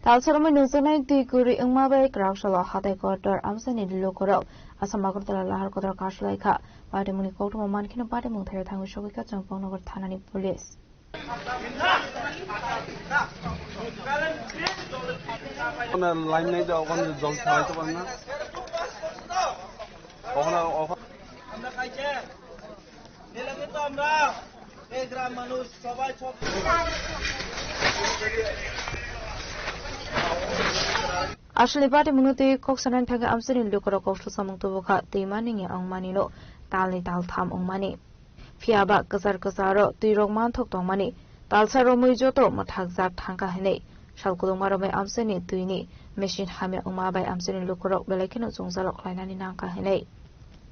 Talsarama nuzanai tiguri ingmabai krakshala hatai quarter amsani lokoro asamakurtala lahar kodra kashlaika party muni kokto man kino party mung thayo thangu shogika champong nogor thanani police. Line নাই দাও ওখানে জল খাওয়াইতে পারে না ওখানে আমরা খাইছে এলাকে তো আমরা এই গ্রাম মানুষ সবাই সব Asli party munuti koksanan thaga amsani lokoro kokto samung to bokha teimani nge angmani no talni tal tham angmani fiaba kasar kasaro tuirok man thok tongmani talsaro muijo to mathak jak thangka hene salkudong marome amsani tuini machine hame angma bai amsani lokoro belekino jongjalok lainani nangka hene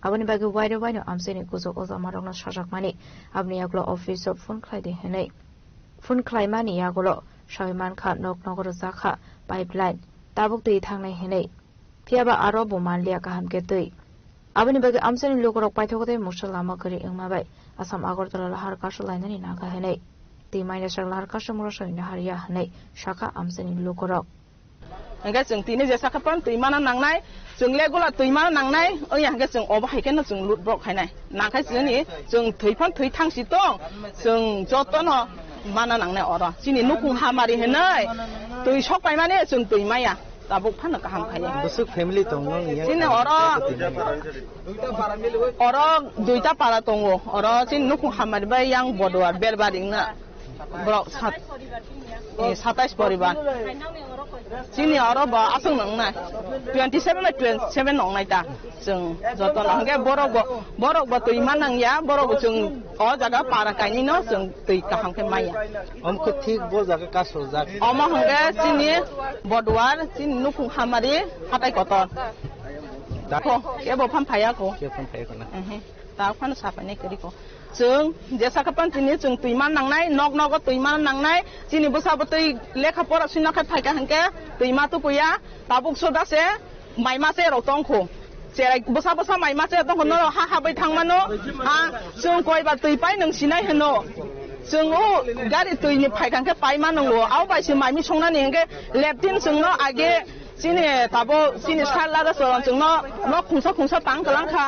abani bagi wide wide amsani kuzo oza marokna sajakmani abni yaklo office of phone khlaide hene phone khlaimani yagolo shaiman kha nok nogor zakha pipeline tabuk tui thangnai henei phiaba aro boman lia ka hamke tui abani bagi amsani lokorok paithokote musalama kari ingma bai asam agartala lahar kasulainani naga henei ti maina sarlar kasamura soina haria henei shaka amsani lokorok hingga जों tini jesa kapan tui mana nangnai जों legula tui mana nangnai oya hingga जों oba haikena जों lut brok hainai nakai jeni जों thuipan thui thangsi tong जों jotono mana nangnai ora sini nukung hamari henai tui sokpai mane जों tui maya tabuk phana kaham khaya busuk family tong sini ora duita para tongo ora sini nukung hamari bai yang bodwar berbaringna brok sat 27 poriban sini ora ba asung nangnai 27 nangnai ta जों joton hingga borok ba tui manang ya borok जों o jaga para kaini no जों tui kaham ke maya हमको ठीक बोल जाके का सो जा oma hingga sini bodwar sini nukung hamari hatai kotor ko kebo phan phaya ko ta phan sapane keri ko जों jesa kapan tini जों tui man nangnai nok tui man nangnai sini busa botui lekha pora sina kha thaika hangke tui ma tu puya tabuk soda se maima se rotong ko serai busa maima se tong no ha bai thangmano a जों koi ba tui pai nang sinai heno जों o gari tui ni phaikan ke pai manango au bai si maimi songna ni hangke leptin जों no age sini tabo sini sala da so जों no khungsa tang kalang kha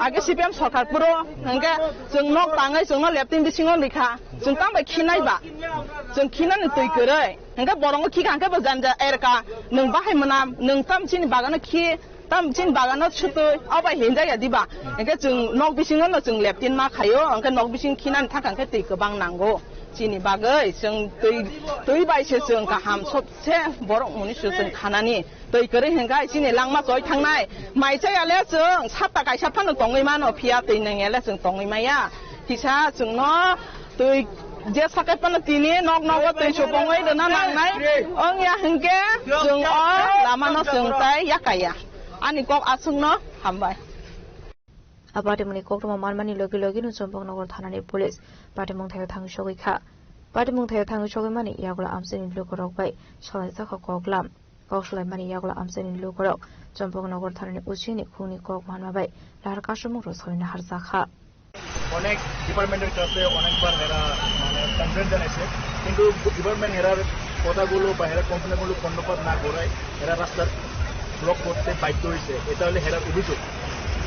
age CPM सरकार पुरो हंगे जों नक ताङै जों न लेपटिन बिसिङो लिखा जों तांबाय खिनाय बा जों खिनानै तै गरै हंगे बरंगो खि खांके बजानजा एरका नों बाहाय मोना नों तामचिनि बागानो खि तामचिनि बागानो छुतै अबाय हेनजाया दिबा हंगे जों नक बिसिङो न जों लेपटिन मा खायो हंगे नक बिसिं खिनानै थाखांके तै गोबां नांगौ चिनि बागै जों तै बायसे जों गाहाम सबसे बरं मुनिसो जों खानानि tui keri hingga sini langma joy thangnai mai chayale जों sapta kaisa phano tongoi mano phia tui nangele जों tongoi maya hisa जों no tui je sakai pano tini nok tui sopongoi dona nangnai ong ya hingge जों o lama no जों tai yakaya ani kok asung no hambai apate muni kokto manmani logi no chompong nogor thanani police pate mung thayo thang shogoi kha pate mung thayo thang shogoi mani yagola amseni lokorok bai solai sakha koklam kokslai mani yagola amseni lokorok chompong nogor thanani uchini khuni kok manma bai lar kasumung ro soina harsa kha অনেক ডিপার্টমেন্টের কাছে অনেকবার এরা মানে complain জানাইছে কিন্তু department error কথাগুলো বা এরা কোম্পানিগুলো খণ্ডপাত না করায় এরা রাস্তা ব্লক করতে বাধ্য হয়েছে এটা হলে হেরার অভিযোগ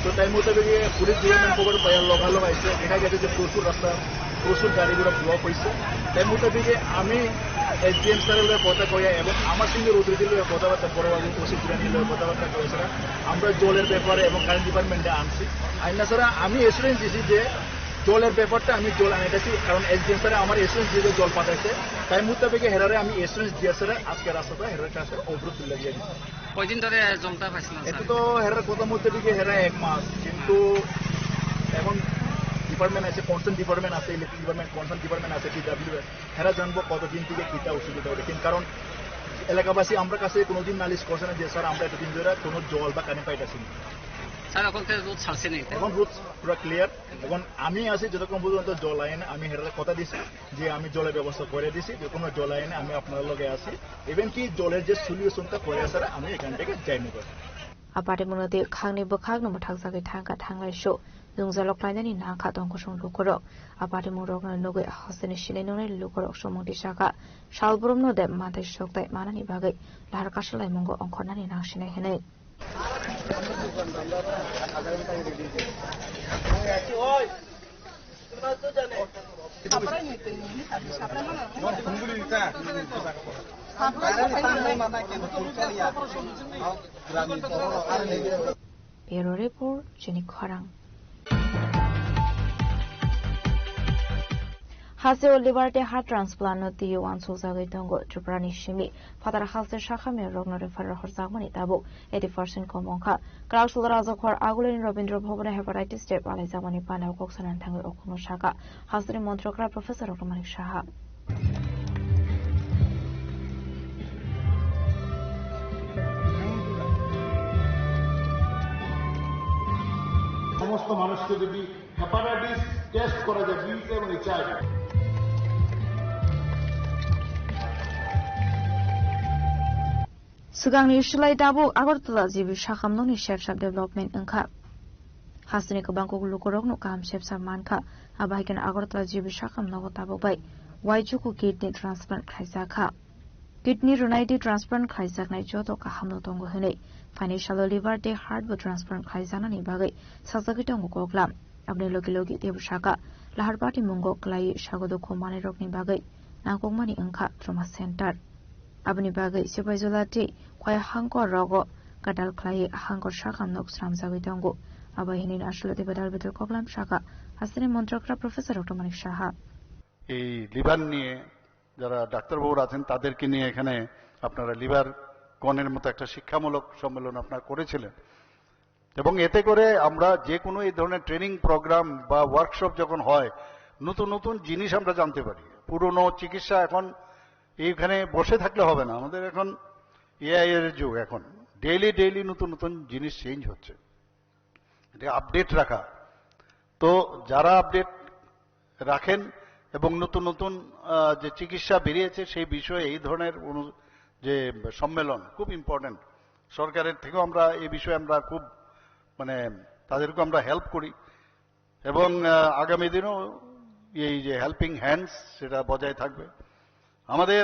তো তাই মোতাবেক পুলিশ ডিপার্টমেন্ট খবর পাওয়ার লগালগ আইছে দেখা গেছে যে প্রচুর গাড়িগুলো ব্লক হয়েছে তাই মোতাবেক আমি SDM স্যারের কথা কয়া এবং আমার সঙ্গে অতিথির কথাবার্তা বড়বাবু ওসির কথাবার্তা করেছিলাম আমরা জলের ব্যাপারে এবং কারেন্ট ডিপার্টমেন্টে আনছি আইনা ছাড়া আমি এসুরেন্স দিছি যে জলের ব্যাপারটা আমি জল আনাইতেছি, কারণ এসডিএম স্যারে আমার এসএস দিয়ে জল পাঠাইছে, তাই মোতাবেক হেরারে আমি এসএস দিয়ে স্যারে আজকে রাস্তাটা হেরার কাছে অবরোধ লাগিয়ে দিচ্ছি। কয়দিন ধরে জলটা পাইছিল? এটা তো হেরার কথা মোতাবেক হেরা 1 মাস, কিন্তু এখন ডিপার্টমেন্ট আছে, কনসার্ন ডিপার্টমেন্ট আছে, ইলেকট্রিক ডিপার্টমেন্ট, কনসার্ন ডিপার্টমেন্ট আছে, ডিডব্লিউএস, হেরা জানবো কতদিন থেকে কিটা অসুবিধা হবে। কিন্তু কারণ এলাকাবাসী আমরা কাছে কোনোদিন নালিশ করছে না যে স্যার আমরা এতদিন ধরে কোনো জল বা কারেন্ট পাইতেছি না। স্যার এখন রোদ ছাড়ছে না, এখন রোদ পুরো ক্লিয়ার। এখন আমি আছি যতক্ষণ পর্যন্ত জল আইনে আমি হেরার কথা দিছি যে আমি জলের ব্যবস্থা করে দিছি, যে কোনো জল আইনে আমি আপনার লগে আছি, ইভেন কি জলের যে সলিউশনটা করে স্যার আমি এখান থেকে যাইনি করে। আপারে মনোদে খাংনি বখাগনো মথাকজাগে থাকা থাংলাই শো লুংজালক লাইনানি নাখা দংক সং লুকরক আপারে মুরক নগৈ হসেনি সিলেননে লুকরক সমংটি শাখা শালব্রম নদে মাথায় শক্তাই মানানি বাগৈ লাহার কাশলাই মঙ্গ অঙ্কনানি নাংসিনাই হেনে Bureau Report, Jenny Kwarang. Haseo Liberty Heart Transplant no Dio One Sozago Tongo, Chuprani Shimi, Father Hase Shakame, Rogno Refer Horzamani Tabo, 80% Komonka, Krausel Razokor, Agulin Robindro Hobona Hepatitis Step, Alizamani Pana, Coxon and Tango Okuno Shaka, Hasri Montrokra, Professor of Romanik Shaha. সমস্ত মানুষকে যদি hepatitis test করা যায় বিতে এবং HIV Sugang Shulai Dabo Agartala Zibi Shakamnoni Chef Development Unka Hasnika Banko Lukorok no Kam Chef Samanka Abahikan Agartala Zibi Shakam Nogotabo by Waijuku Kidney Transplant Kaisaka Kidney United Transplant Kaisak Nijoto Kahamno Tongo Hene Financial Liver Day Hardwood Transplant Kaisana Nibagay Sasakitongo Goklam Abne Loki Loki Debushaka Laharbati Mungo Klai Shagodoko Manirok Nibagay Nangomani Unka Trauma Center Abni Bagay Superzolati Kwaya Hanko Rogo Kadal Klai Hanko Shakam Nox Ramzagitongo Abahinin Ashulati Badal Betul Koklam Shaka Hasini Montrokra Professor Otomanik Shaha এই liver নিয়ে যারা ডাক্তারবাবুরা আছেন তাদেরকে নিয়ে এখানে আপনারা liver কনের মতো একটা শিক্ষামূলক সম্মেলন আপনারা করেছিলেন এবং এতে করে আমরা যে কোনো এই ধরনের ট্রেনিং প্রোগ্রাম বা ওয়ার্কশপ যখন হয় নতুন নতুন জিনিস আমরা জানতে পারি পুরনো চিকিৎসা এখন এইখানে বসে থাকলে হবে না আমাদের এখন এআই এর যুগ এখন ডেইলি নতুন নতুন জিনিস চেঞ্জ হচ্ছে এটা আপডেট রাখা তো যারা আপডেট রাখেন এবং নতুন নতুন যে চিকিৎসা বেরিয়েছে সেই বিষয়ে এই ধরনের যে সম্মেলন খুব ইম্পর্টেন্ট সরকারের থেকেও আমরা এই বিষয়ে আমরা খুব মানে তাদেরকে আমরা হেল্প করি এবং আগামী দিনেও এই যে হেল্পিং হ্যান্ডস সেটা বজায় থাকবে আমাদের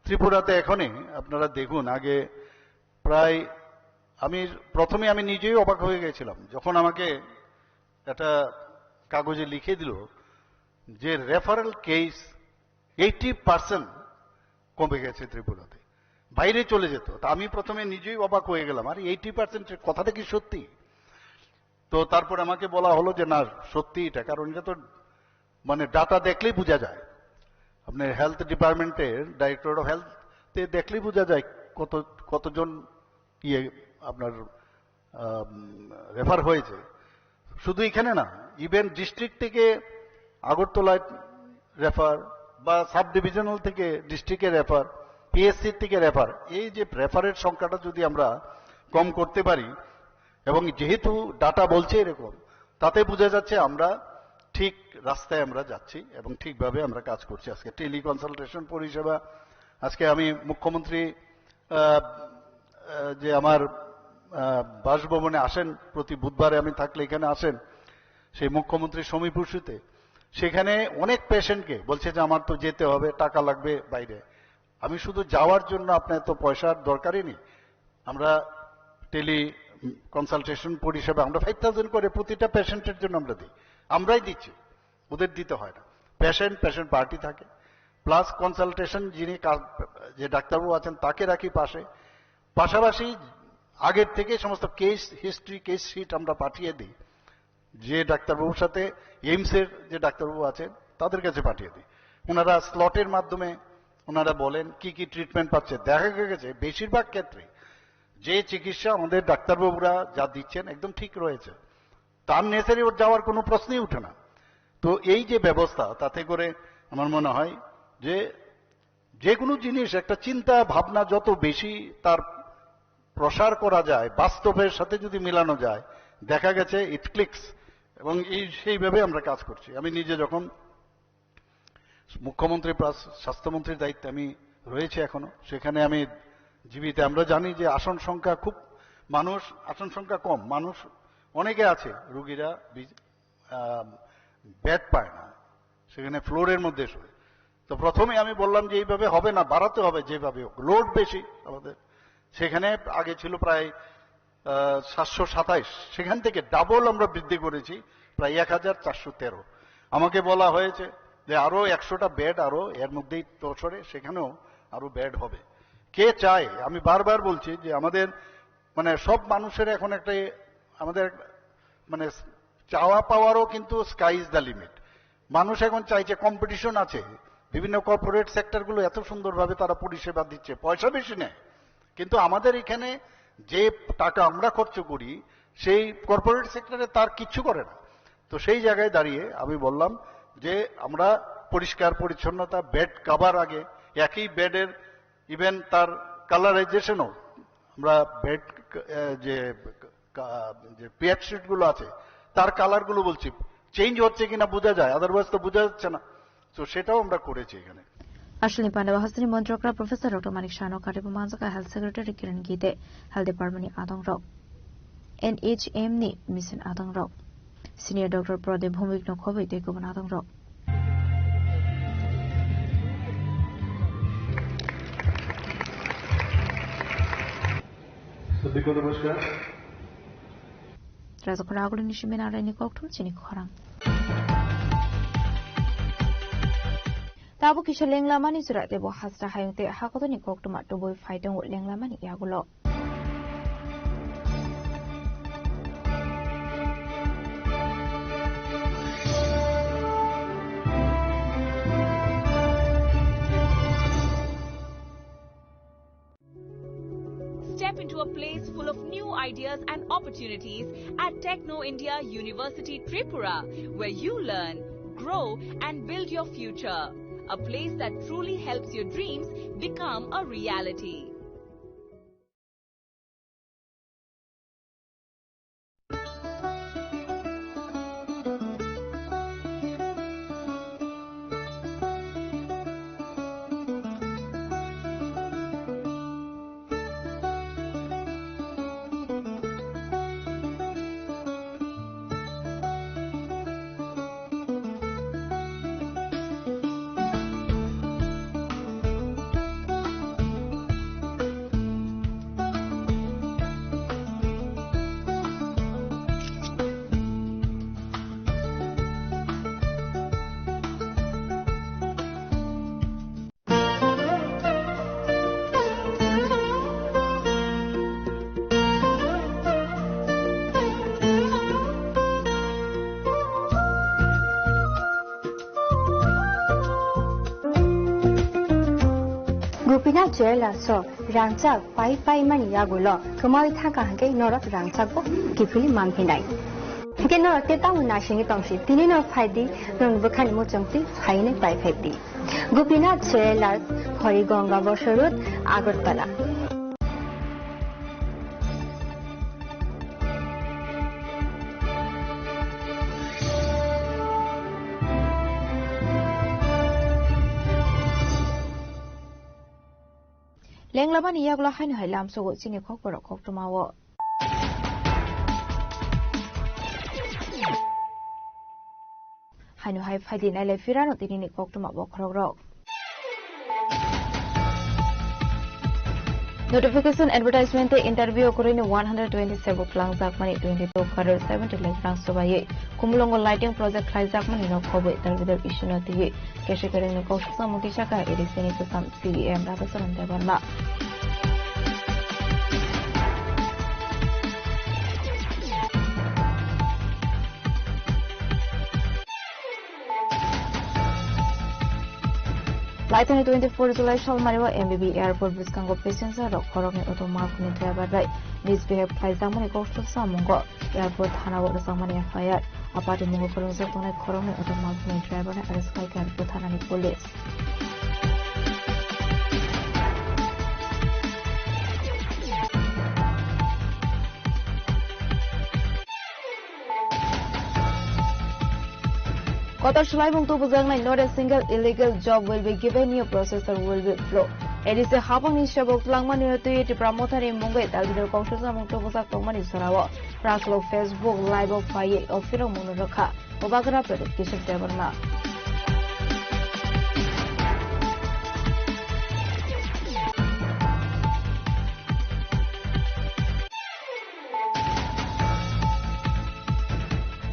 ত্রিপুরাতে এখনই আপনারা দেখুন আগে প্রায় প্রথমে আমি নিজেই অবাক হয়ে গেছিলাম যখন আমাকে একটা কাগজে লিখে দিল যে রেফারেল কেস 80% কমে গেছে ত্রিপুরাতে বাইরে চলে যেত তা আমি প্রথমে নিজেই অবাক হয়ে গেলাম আর 80% কথাটা কি সত্যি তো তারপর আমাকে বলা হলো যে না সত্যি এটা কারণ এটা তো মানে ডাটা দেখলেই বোঝা যায় আপনার হেলথ ডিপার্টমেন্টের ডাইরেক্টর অফ হেলথে দেখলেই বোঝা যায় কতজন আপনার রেফার হয়েছে শুধু এখানে না ইভেন ডিস্ট্রিক্ট থেকে আগরতলায় রেফার বা সাব ডিভিশনাল থেকে ডিস্ট্রিক্টে রেফার পিএসসি থেকে রেফার এই যে রেফারের সংখ্যাটা যদি আমরা কম করতে পারি এবং যেহেতু ডাটা বলছে এরকম তাতে বোঝা যাচ্ছে আমরা ঠিক রাস্তায় আমরা যাচ্ছি এবং ঠিকভাবে আমরা কাজ করছি আজকে টেলি কনসালটেশন পরিষেবা আজকে আমি মুখ্যমন্ত্রী যে আমার বাসভবনে আসেন প্রতি বুধবারে আমি থাকলে এখানে আসেন সেই মুখ্যমন্ত্রী সমীপুষিতে সেখানে অনেক পেশেন্টকে বলছে যে আমার তো যেতে হবে টাকা লাগবে বাইরে আমি শুধু যাওয়ার জন্য আপনার তো পয়সার দরকারই নেই আমরা টেলি কনসালটেশন পরিষেবা আমরা 5,000 করে প্রতিটা পেশেন্টের জন্য আমরা দিই আমরাই দিচ্ছি ওদের দিতে হয় না পেশেন্ট পার্টি থাকে প্লাস কনসালটেশন যিনি যে ডাক্তারবাবু আছেন তাকে রাখি পাশাপাশি আগের থেকে সমস্ত কেস হিস্ট্রি কেস শিট আমরা পাঠিয়ে দিই যে ডাক্তারবাবুর সাথে এইমসের যে ডাক্তারবাবু আছেন তাদের কাছে পাঠিয়ে দিই। ওনারা স্লটের মাধ্যমে ওনারা বলেন কি কি ট্রিটমেন্ট পাচ্ছে। দেখা গেছে বেশিরভাগ ক্ষেত্রে যে চিকিৎসা আমাদের ডাক্তারবাবুরা যা দিচ্ছেন একদম ঠিক রয়েছে, তার নেসারি ওর যাওয়ার কোনো প্রশ্নই উঠে না। তো এই যে ব্যবস্থা, তাতে করে আমার মনে হয় যে যে কোনো জিনিস একটা চিন্তা ভাবনা যত বেশি তার প্রসার করা যায়, বাস্তবের সাথে যদি মিলানো যায়, দেখা গেছে ইট ক্লিকস। এবং সেইভাবে আমরা কাজ করছি। আমি নিজে যখন মুখ্যমন্ত্রী প্লাস স্বাস্থ্যমন্ত্রীর দায়িত্বে আমি রয়েছে এখনো, সেখানে আমি জীবিত, আমরা জানি যে আসন সংখ্যা খুব, আসন সংখ্যা কম, মানুষ অনেকে আছে, রুগীরা বেড পায় না, সেখানে ফ্লোরের মধ্যে শোয়। তো প্রথমে আমি বললাম যে এইভাবে হবে না, বাড়াতে হবে যেভাবে হোক, লোড বেশি আমাদের। সেখানে আগে ছিল প্রায় 727, সেখান থেকে ডাবল আমরা বৃদ্ধি করেছি প্রায় 1413। আমাকে বলা হয়েছে যে আরো 100টা বেড আরো এর মধ্যেই তোড়সড়ে, সেখানেও আরো বেড হবে। কে চায়? আমি বারবার বলছি যে আমাদের মানে সব মানুষের এখন একটা আমাদের মানে চাওয়া পাওয়ারও কিন্তু স্কাই ইজ দ্য লিমিট। মানুষ এখন চাইছে, কম্পিটিশন আছে, বিভিন্ন কর্পোরেট সেক্টরগুলো এত সুন্দরভাবে তারা পরিষেবা দিচ্ছে, পয়সা বেশি নেয়, কিন্তু আমাদের এখানে যে টাকা আমরা খরচ করি সেই কর্পোরেট সেক্টরে তার কিচ্ছু করে না। তো সেই জায়গায় দাঁড়িয়ে আমি বললাম যে আমরা পরিষ্কার পরিচ্ছন্নতা, বেড কাভার আগে একই বেডের ইভেন তার কালারাইজেশনও আমরা বেড যে বেডশিট গুলো আছে তার কালারগুলো বলছি চেঞ্জ হচ্ছে কিনা বোঝা যায়, আদারওয়াইজ তো বোঝা যাচ্ছে না। তো সেটাও আমরা করেছি এখানে। Ashley Pandava Hasani Montrakra Professor Dr. Manik Shano Karibu Manzaka Health Secretary Kiran Gite Health Department ni Adong Rao NHM ni Mission Adong Rao Senior Dr. Pradip Bhumik no Khobe Teko Adong Rao Sabiko namaskar. Raza Khoragulu Nishimen Arani Koktum Chini Khorang Tabu kisha lenglamani surat debo hasra hayungte hakotoni koktuma toboy faidang wo lenglamani yagulo Step into a place full of new ideas and opportunities at Techno India University Tripura, where you learn, grow and build your future. A place that truly helps your dreams become a reality. Gopinath Jewelers so rangchak pai mani yagulo kumai thaka hanke norak rangchak bo kifili mamhinai ke norak te tamu na singi tongsi tini no phaidi non bukhani mo chongti phaine pai phaidi Gopinath Jewelers Horigonga Bosorut Agartala Lenglamani yaglo hain hailam so chini khok porok khok tumawo Hainu hai phaidi nai le firano tinini khok tuma bo khorok rok Notification advertisement interview korini 127 klang zakmani 22 crore 70 lakh francs sobaye kumulongo lighting project khai zakmani no khobe tarvidar issue na tiye keshe kare no koshsa mutisha ka eriseni to sam CM radasaran devarma Laitani 24 July Shalmariwa MBB Airport Biskango passenger rok khorokni auto markni driver rai misbehave khlaijamani coastal samungo airport thana wo samani FIR apati mungo kolonjak tonai khorokni auto markni driver ne arrest khai airport thanani police Kotor Shulaibung to Buzang, not a single illegal job will be given, new processor will be flow. It is a Hapang Ishabok Langman to promote in Mungay, Alvino Conscious among Tobuzak Tomani Sarawa, Raslo Facebook, Live of Fire, or Firo Munoka, Obagara Prediction Taberna.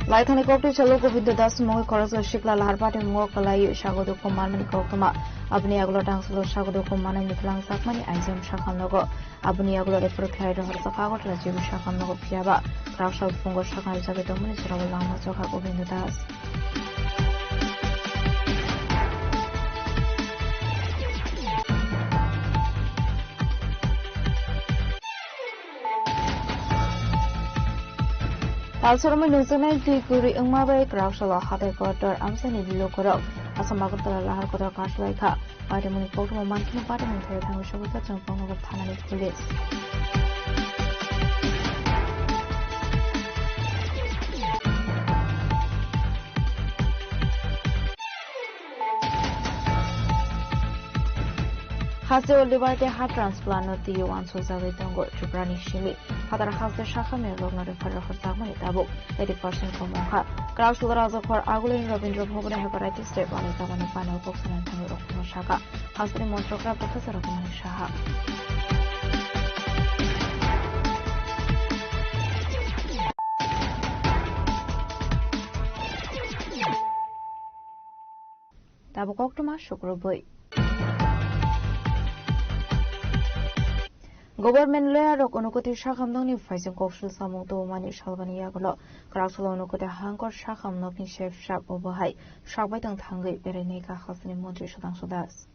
Light helicopter Chaloko with the dust Moy Corazo Shikla Larpat and Mokalai Shagodo Command Kokoma, Abniaglo Dangslo Shagodo Command and Mitlang Sakmani, Izam Shakanogo, Abniaglo Efroclide or Sakago, Rajiv Shakanogo Piaba, Crash out Fungo Shakan Zabedomin, Lama Soka in the dust. Also, my national Kuri Umabe, Krashala, Hata Quarter, Amsani Lokoro, Asamagota, Lahakota, Kashlaika, Vitamin Pokemon Monkey, Vitamin Third, which was such a form of Tanani police. Hasde Liberty heart transplant of the Yuan Suzavitongo to Brani Shili. Hadar Hasde Shakame Logna for Sagmani Tabu, 80% from Monha. Krasulazo for Agulin Rabindra Hogana Hepatitis Step on the Savannah Final Box and Antonio of Shaka. Hasde Montroka Professor of Manishaha. Tabu Koktuma Shukroboy. Government layer of Onokoti Shakam Noni Faisal Koshal Samoto Mani Shalvani Yagolo, Krasolo Nokota Hankor Shakam Nokin Chef Shap Obohai, Shabaitan Tangi, Bereneka Hasani Monte Shudan Sudas.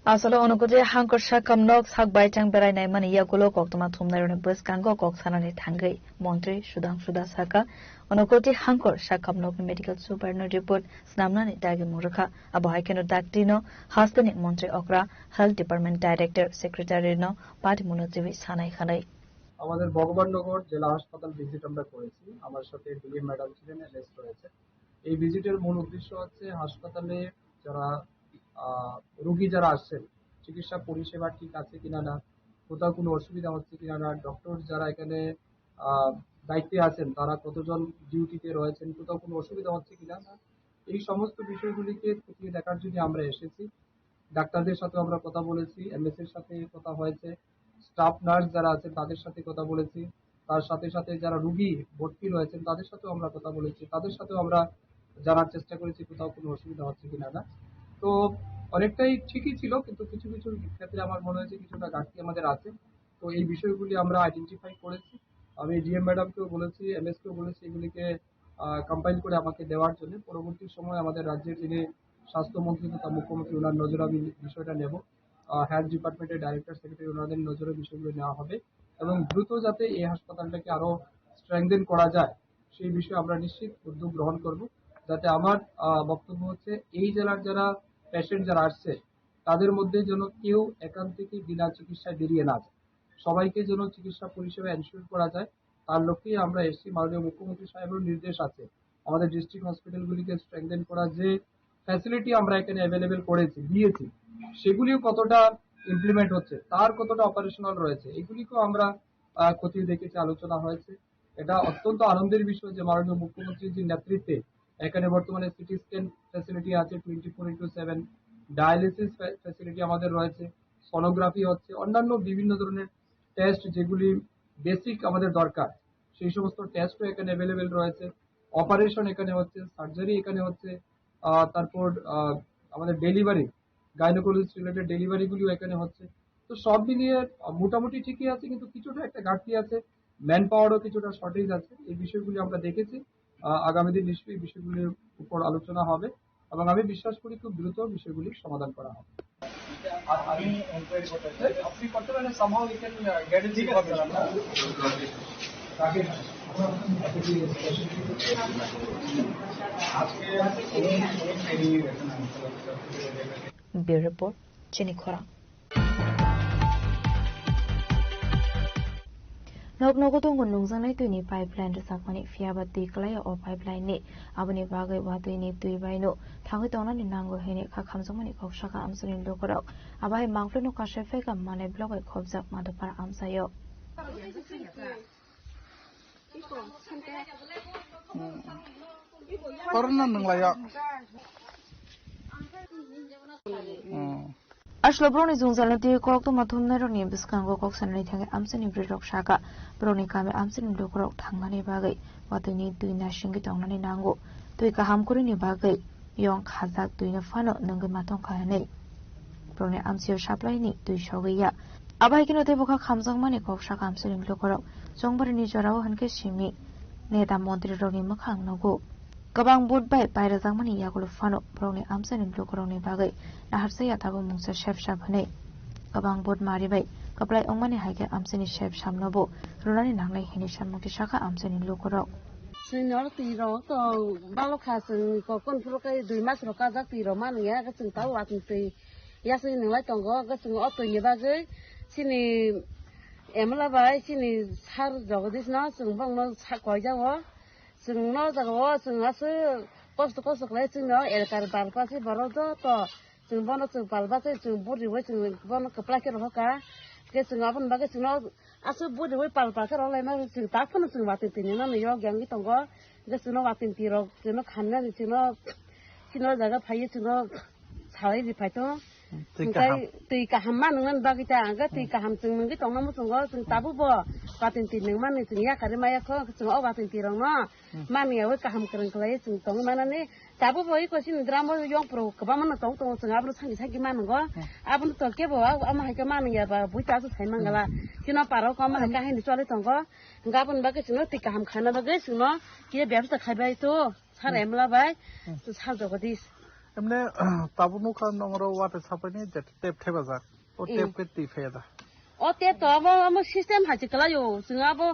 Asalo Onokoti Hankor Shakam Nox Hak Baitang Berai Mani Yagulo Koktoma Tumner Bus Kango Koksanani Tangi, Montre, Sudan Sudasaka, Onokoti Hankor Shakam Nok Medical Superno Report, Snamnani Dagi Muraka, Abohakeno Dactino, Hastani Montre Okra, Health Department Director, Secretary No, Party Monotivi Sanai Hanai. আমাদের ভগবাননগর জেলা হাসপাতাল visit আমরা করেছি আমার সাথে DM madam ছিলেন LS রয়েছে এই ভিজিটের মূল উদ্দেশ্য হচ্ছে হাসপাতালে যারা রোগী যারা আসছেন চিকিৎসা পরিষেবা ঠিক আছে কিনা না কোথাও কোনো অসুবিধা হচ্ছে কিনা না ডক্টর যারা এখানে দায়িত্বে আছেন তারা কতজন ডিউটিতে রয়েছেন কোথাও কোনো অসুবিধা হচ্ছে কিনা না এই সমস্ত বিষয়গুলিকে খতিয়ে দেখার জন্য আমরা এসেছি ডাক্তারদের সাথে আমরা কথা বলেছি এমএস এর সাথে কথা হয়েছে স্টাফ নার্স যারা আছেন তাদের সাথে কথা বলেছি তার সাথে সাথে যারা রোগী ভর্তি রয়েছেন তাদের সাথেও আমরা কথা বলেছি তাদের সাথেও আমরা জানার চেষ্টা করেছি কোথাও কোনো অসুবিধা হচ্ছে কিনা না তো অনেকটাই ঠিকই ছিল কিন্তু কিছু কিছু ক্ষেত্রে আমার মনে হয়েছে কিছুটা ঘাটতি আমাদের আছে তো এই বিষয়গুলি আমরা আইডেন্টিফাই করেছি আমি ডিএম ম্যাডামকেও বলেছি এমএস কেও বলেছি এগুলিকে কম্পাইল করে আমাকে দেওয়ার জন্য পরবর্তী সময় আমাদের রাজ্যের যিনি স্বাস্থ্যমন্ত্রী তথা মুখ্যমন্ত্রী ওনার নজরে আমি বিষয়টা নেব হেলথ ডিপার্টমেন্টের ডাইরেক্টর সেক্রেটারি ওনাদের নজরে বিষয়গুলো নেওয়া হবে এবং দ্রুত যাতে এই হাসপাতালটাকে আরো স্ট্রেংথেন করা যায় সেই বিষয়ে আমরা নিশ্চিত উদ্যোগ গ্রহণ করব যাতে আমার বক্তব্য হচ্ছে এই জেলার যারা পেশেন্ট যারা আসছে তাদের মধ্যে যেন কেউ এখান থেকে বিনা চিকিৎসায় বেরিয়ে না যায় সবাইকে যেন চিকিৎসা পরিষেবা এনশিওর করা যায় তার লক্ষ্যেই আমরা এসেছি মাননীয় মুখ্যমন্ত্রী সাহেবের নির্দেশ আছে আমাদের ডিস্ট্রিক্ট হসপিটালগুলিকে স্ট্রেংথেন করা যে ফ্যাসিলিটি আমরা এখানে অ্যাভেলেবেল করেছি দিয়েছি সেগুলিও কতটা ইমপ্লিমেন্ট হচ্ছে তার কতটা অপারেশনাল রয়েছে এগুলিকেও আমরা খতিয়ে দেখেছি আলোচনা হয়েছে এটা অত্যন্ত আনন্দের বিষয় যে মাননীয় মুখ্যমন্ত্রীর যে নেতৃত্বে এখানে বর্তমানে সিটি স্ক্যান ফ্যাসিলিটি আছে 24/7 ডায়ালিসিস ফ্যাসিলিটি আমাদের রয়েছে সোনোগ্রাফি হচ্ছে অন্যান্য বিভিন্ন ধরনের টেস্ট যেগুলি বেসিক আমাদের দরকার সেই সমস্ত টেস্টও এখানে অ্যাভেলেবেল রয়েছে অপারেশন এখানে হচ্ছে, সার্জারি এখানে হচ্ছে, তারপর আমাদের ডেলিভারি, গাইনোকোলজিস্ট রিলেটেড ডেলিভারি গুলিও এখানে হচ্ছে। তো সব মিলিয়ে মোটামুটি ঠিকই আছে, কিন্তু কিছুটা একটা ঘাটতি আছে, ম্যান পাওয়ারও কিছুটা শর্টেজ আছে। এই বিষয়গুলি আমরা দেখেছি। আগামী দিন নিশ্চয়ই এই বিষয়গুলির উপর আলোচনা হবে এবং আমি বিশ্বাস করি খুব দ্রুত বিষয়গুলির সমাধান করা হবে। আমি এনকোয়ারি করতে চাই, আপনি করতে পারেন, somehow we can get it information. Bureau Report, Jenny Khorang. Nognogo tong nungzang nai tui ni pipeline de sakmani fiaba tui klaya o pipeline ni abani bagai wa tui ni tui bai no thangi tongna ni nango hene kha khamjamani khokshaka amsunin lokorok abai mangfle no kashe feka mane blog ai khobjak madopar amsayo Corona nunglaya Ashlo broni zungzal ti korok to mathum nai roni biskango koksan ni thangi amsani brirok shaka broni kame amsani lokorok thangnani bagai watui ni tui na shingi tongnani nango tui ka hamkuri ni bagai yong khajak tui na fano nungai matong khane broni amsio supply ni tui shogiya abai kino te bokha khamjang mani kokshaka amsani lokorok jongbari ni jorao hanke simi neta mantri roni makhang nago Kabang boot by Pyrazamani Yagulo Fano, Brownie Amson and Lokoroni Bagay, Naharsaya Tabo Musa Chef Shabane, Kabang boot Maribay, Kaplai Omani Hake Amsoni Chef Shamnobo, Rurani Nanglai Hinisham Mokishaka Amson in Lokoro. Senor Tiro, Balokas and Kokon Proka, the Master Kazak, Roman, Yagas and Tawat and say, Yasin and Lightongo, Gassing Otto Yabagay, Sini Emila Bay, Sini Har Jogadis Nas, and Bongos Hakoyawa. Sing no the was and us post to cost of letting no El Carpasi Barodo to Bono to Palbase to Body waiting with Bono Placer of Hoka, getting up and baggage no as a body with Palpacer all I know to Tapan to Watin, New York, Yangitongo, just to know what in Tiro, to know Canada, to know the Pay to know how is the Python. Tui kahaman ngan bagita anga tui kaham tung ngi tong namu tung go tung tabu bo patin tin man ni tung ya kare maya ko tung o patin tirong no man ya we kaham keren klai tung tong mana ni tabu bo ko sin drama yong pro ka ba man tong tong tung abru sangi sangi man go abun to ke bo ama ha ka man ya ba bu ta su sai mangala sino paro ko ma ka hin chole tong go ngapun ba ke sino tui kaham khana ba ge sino ke ব্যবসা খাইবাই তো সার এমলা by তো সাল জগদিস এমনে তাবুনু খান নমর ওয়াতে ছাপানি যে tape থেবাজার ও tape কে তি ফেদা ও tape তো আম system হাজি কলায়ো जोंआबो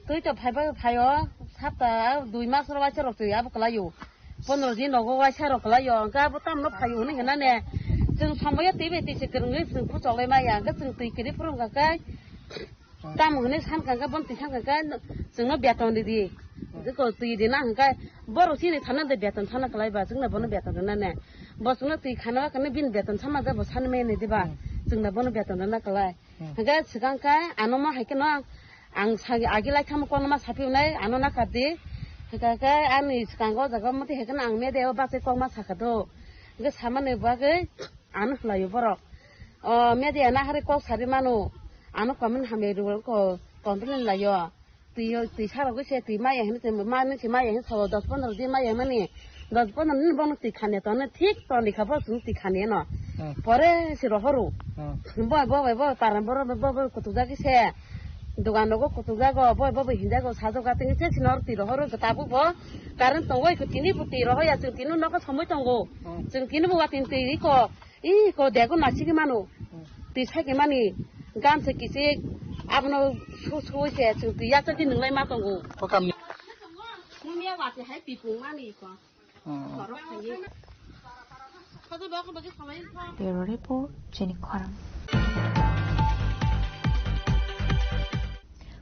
তুই তো ভাইবা ভাইও সাতা 2 মাস রবাইছে রতুই আবো কলায়ো 15 দিন লগো ওয়াইছে রকলায়ো গাবো তামনো ভাইও নি না নে जों समया टिबे टिसे गरंगै जों फुचले माया गा जों तै केरि फुरम गाय ताम हने सान गागा बन तिसान गागा जोंनो बेतन दिदि जोंखौ तै दिना गाय बर सिनि थाना दे बेतन थाना कलायबा जोंना बनो बेतन ना ने बसनो तै खाना कने बिन बेतन सामा जाबो सान मेने दिबा जोंना बनो बेतन ना कलाय गाय सिगां गाय आनमा हायकेनो आं सागे आगिलाय खाम कोनमा साफिउनाय आनना कादि गाय आनि सिगांगो जागा मते हेकन आं मेदेव बासे कोमा साखादो गे सामाने बागै आन हलायो बर मेदिया ना हारे को सारि मानो आनो कमन हामे रुल को कम्प्लेन लायो तै सारो गसे तै माय हेन ते माने से माय हेन साव 10-15 दिन माय माने 10-15 दिन बनो तै खाने त ने ठीक त लिखा ब सुन तै खाने न परे से रहरु बय पारन बर ब कुतुजा गसे दुकान लोगो कुतुजा गो बय हिंदा गो साजो गाते से सिनर तै रहरु गताबु ब कारण तंगय को तिनि बुति रहया जों तिनु नक समय तंगो जों तिनु बुवा तिन तै को देखो नासिके मानो तै साके माने गाम से किसे आपनो सोसे जों तैया त दिन नलाय मा तंगो पकामनि मुमिया वासे हाय पिपु मानि को खरो खायो खाजो बाको बगे समय Bureau Report, Jenny Khorang.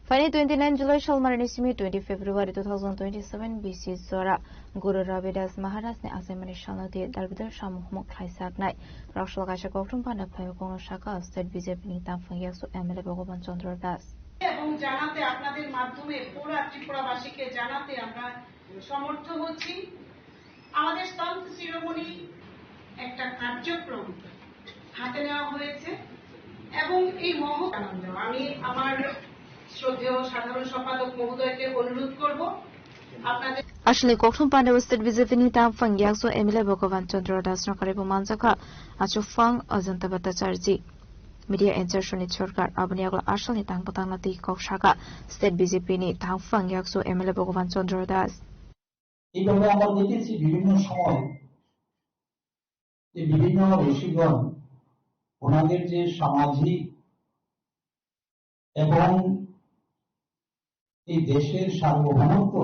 Fani 29 July Shalmarani Simi 20 February 2027 BC Zora Guru Ravidas Maharaj ne Asemani Shalati Dalbidar Shamuhmuk Khaisak Nai Rakshal Gasha Goktum Pana Payokono Shaka State BJP Nitam Fangyasu MLA Bhagavan Chandra Das এবং জানাতে আপনাদের মাধ্যমে পুরো ত্রিপুরাবাসীকে জানাতে আমরা সমর্থ হচ্ছি আমাদের তন্ত্র শিরোমণি একটা কার্যক্রম হাতে নেওয়া হয়েছে এবং এই মহৎ আনন্দ আমি আমার শ্রদ্ধেয় সাধারণ সম্পাদক মহোদয়কে অনুরোধ করব আপনাদের আসলে কখন পান্ডব স্টেট বিজেপি নি তাম ফাং yakso MLA Bhagavan Chandra Das na kare manjaka achu fang Ajanta Bhattacharya media insertion ni sorkar aboni agla asal ni tang patang na ti kok shaka state BJP নি তাম ফাং yakso MLA Bhagavan Chandra Das এইভাবে আমরা দেখেছি বিভিন্ন সময় যে বিভিন্ন ঋষিগণ ওনাদের যে সামাজিক এবং এই দেশের সার্বভৌমত্ব,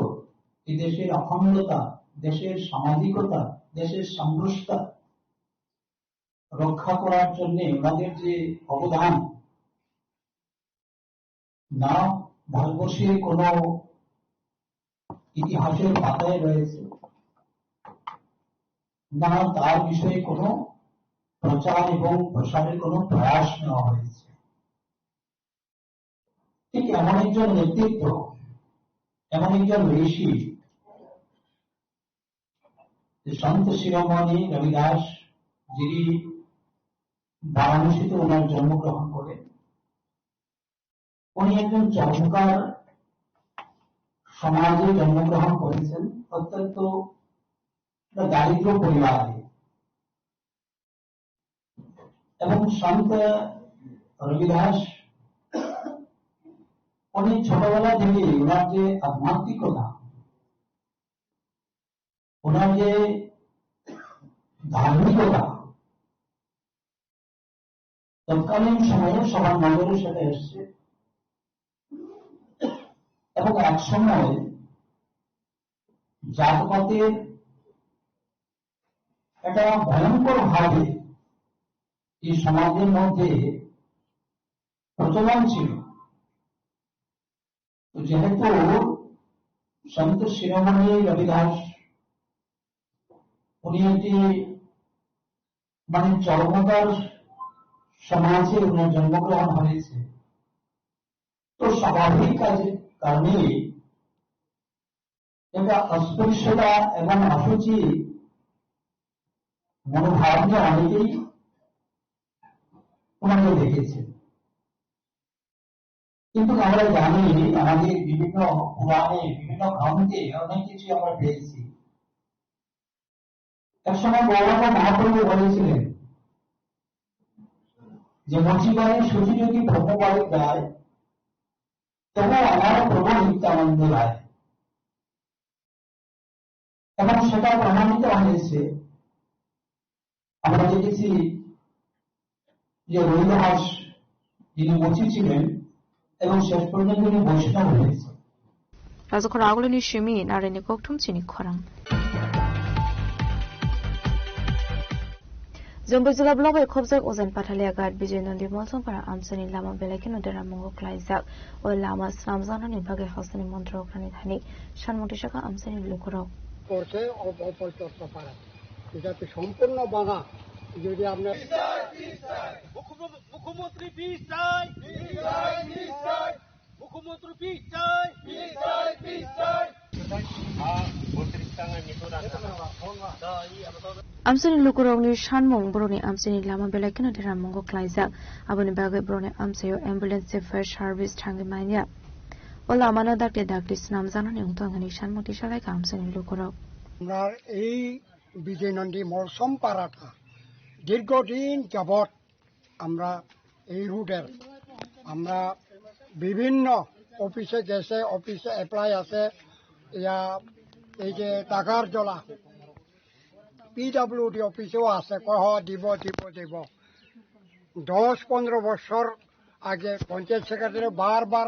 এই দেশের অখণ্ডতা, দেশের সামাজিকতা, দেশের সমৃদ্ধতা রক্ষা করার জন্য ওনাদের যে অবদান, না ভারতবর্ষের কোন ইতিহাসের পাতায় রয়েছে, না তার বিষয়ে কোন প্রচার এবং প্রসারের কোন প্রয়াস নেওয়া হয়েছে। ঠিক এমন একজন নেতৃত্ব, এমন একজন ঋষি সন্ত শিরোমণি রবিদাস, যিনি বারাণসীতে ওনার জন্মগ্রহণ করে, উনি একজন চমৎকার সমাজে জন্মগ্রহণ করেছেন, অত্যন্ত দারিদ্র পরিবারে। এবং সন্ত রবিদাস উনি ছোটবেলা থেকে ওনার যে আধ্যাত্মিকতা, ওনার যে ধার্মিকতা তৎকালীন সময়ে সবার নজরের সাথে এসছে। এবং এক সময় জাতপাতের একটা ভয়ঙ্কর ভাবে এই সমাজের মধ্যে প্রচলন ছিল। যেহেতু সন্ত শিরোমণি রবিদাস উনি একটি চরমতার সমাজে উনার জন্মগ্রহণ হয়েছে, তো স্বাভাবিক কারণে একটা অস্পৃশ্যতা এবং অসুচি মনোভাব নিয়ে অনেকেই ওনাকে দেখেছে। কিন্তু আমরা জানি আমাদের বিভিন্ন পুরাণে, বিভিন্ন গ্রন্থে অনেক কিছু আমরা পেয়েছি। একসময় গৌরাঙ্গ মহাপ্রভু বলেছিলেন যে মচিবাণী সুচি যদি ব্রহ্মবাড়ি দেয় তবু আমার প্রভু নিত্যানন্দ রায়। এবং সেটা প্রমাণিত হয়েছে। আমরা দেখেছি যে রবিদাস যিনি মচি ছিলেন এবং শেষ পর্যন্ত তিনি বৈষ্ণব হয়েছে। রাজকর আগলনি শিমি নারায়ণী কোকঠুম চিনি খরাং জম্বু জিলা ব্লকে খবজাক ওজন পাঠালিয়া ঘাট বিজয় নন্দী মলসংপাড়া আমসানি লামা বেলাকে নদেরা মঙ্গল ক্লাইজাক ও লামা স্নামজানানি ভাগে হস্তানি মন্ত্র অগ্রানি ধানি সানমতি শাখা আমসানি লোকরাও করছে অপচর্চা পারা যাতে সম্পূর্ণ বাঙা যদি আপনার মুখ্যমন্ত্রী পিস চাই, মুখ্যমন্ত্রী পিস চাই, আমসানি লোকরাওনি সানমং বরনি আমসানি লামা বেলাকে নদেরা মঙ্গল ক্লাইজাক আবনি বাগে বরনি আমসাयो অ্যাম্বুলেন্স ফায়ার সার্ভিস থাঙ্গে মাইনিয়া ও লামানা ডাকতে ডাকতে স্নামজানানি উংতাঙ্গানি সানমতি শালায় আমসানি লোকরাও আমরা এই বিজয় নন্দী মরসম পাড়াটা দীর্ঘদিন যাবৎ আমরা এই রুটের আমরা বিভিন্ন অফিসে গেছে, অফিসে এপ্লাই আছে, এই যে টাকার জলা PWD অফিসেও আছে, দিব দিব দিব 10-15 বছর আগে পঞ্চায়েত সেক্রেটারি বারবার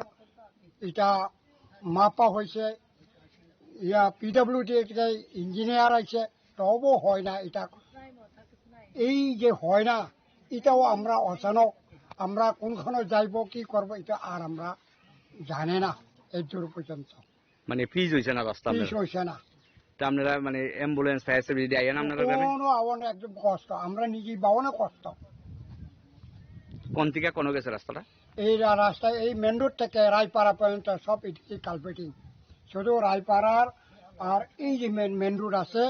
এটা মাপা হয়েছে, PWD ইঞ্জিনিয়ার আছে, তবু হয় না। এটা এই যে হয় না, এটাও আমরা অচানক আমরা কোনখানে যাইব কি করব এটা আর আমরা জানে না এই দূর পর্যন্ত। মানে ফ্রিজ হইছে না রাস্তা, ফ্রিজ হইছে না। তা আপনারা মানে অ্যাম্বুলেন্স ফায়ার সার্ভিস দিয়ে আইন আপনারা কোনো আওয়ানো একদম কষ্ট, আমরা নিজেই বাওনা কষ্ট। কোন থেকে কোন গেছে রাস্তাটা? এই রাস্তা এই মেন রোড থেকে রায়পাড়া পর্যন্ত সব এদিকে কালপেটিং, শুধু রায়পাড়ার আর এই যে মেন রোড আছে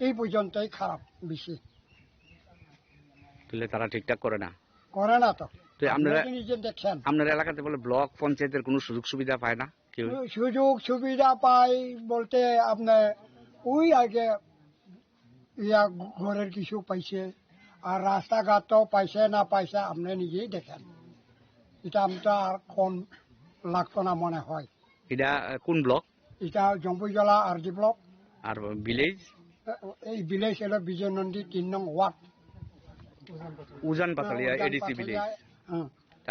এই পর্যন্তই খারাপ বেশি। তাহলে তারা ঠিকঠাক করে না? করে না তো। তো আপনারা নিজে দেখছেন আপনার এলাকাতে বলে ব্লক পঞ্চায়েতের কোনো সুযোগ সুবিধা পায় না কেউ? সুযোগ সুবিধা পাই বলতে আপনার ওই আগে ইয়া ঘরের কিছু পাইছে, আর রাস্তাঘাট তো পাইছে না পাইছে আপনি নিজেই দেখেন। এটা আমরা আর কোন লাগতো না মনে হয়। এটা কোন ব্লক? এটা জম্পুজলা আরজি ব্লক। আর ভিলেজ? এই ভিলেজ হলো বিজয়নন্দী 3 নং ওয়ার্ড, উজান পাতালিয়া এডিসি ভিলেজ।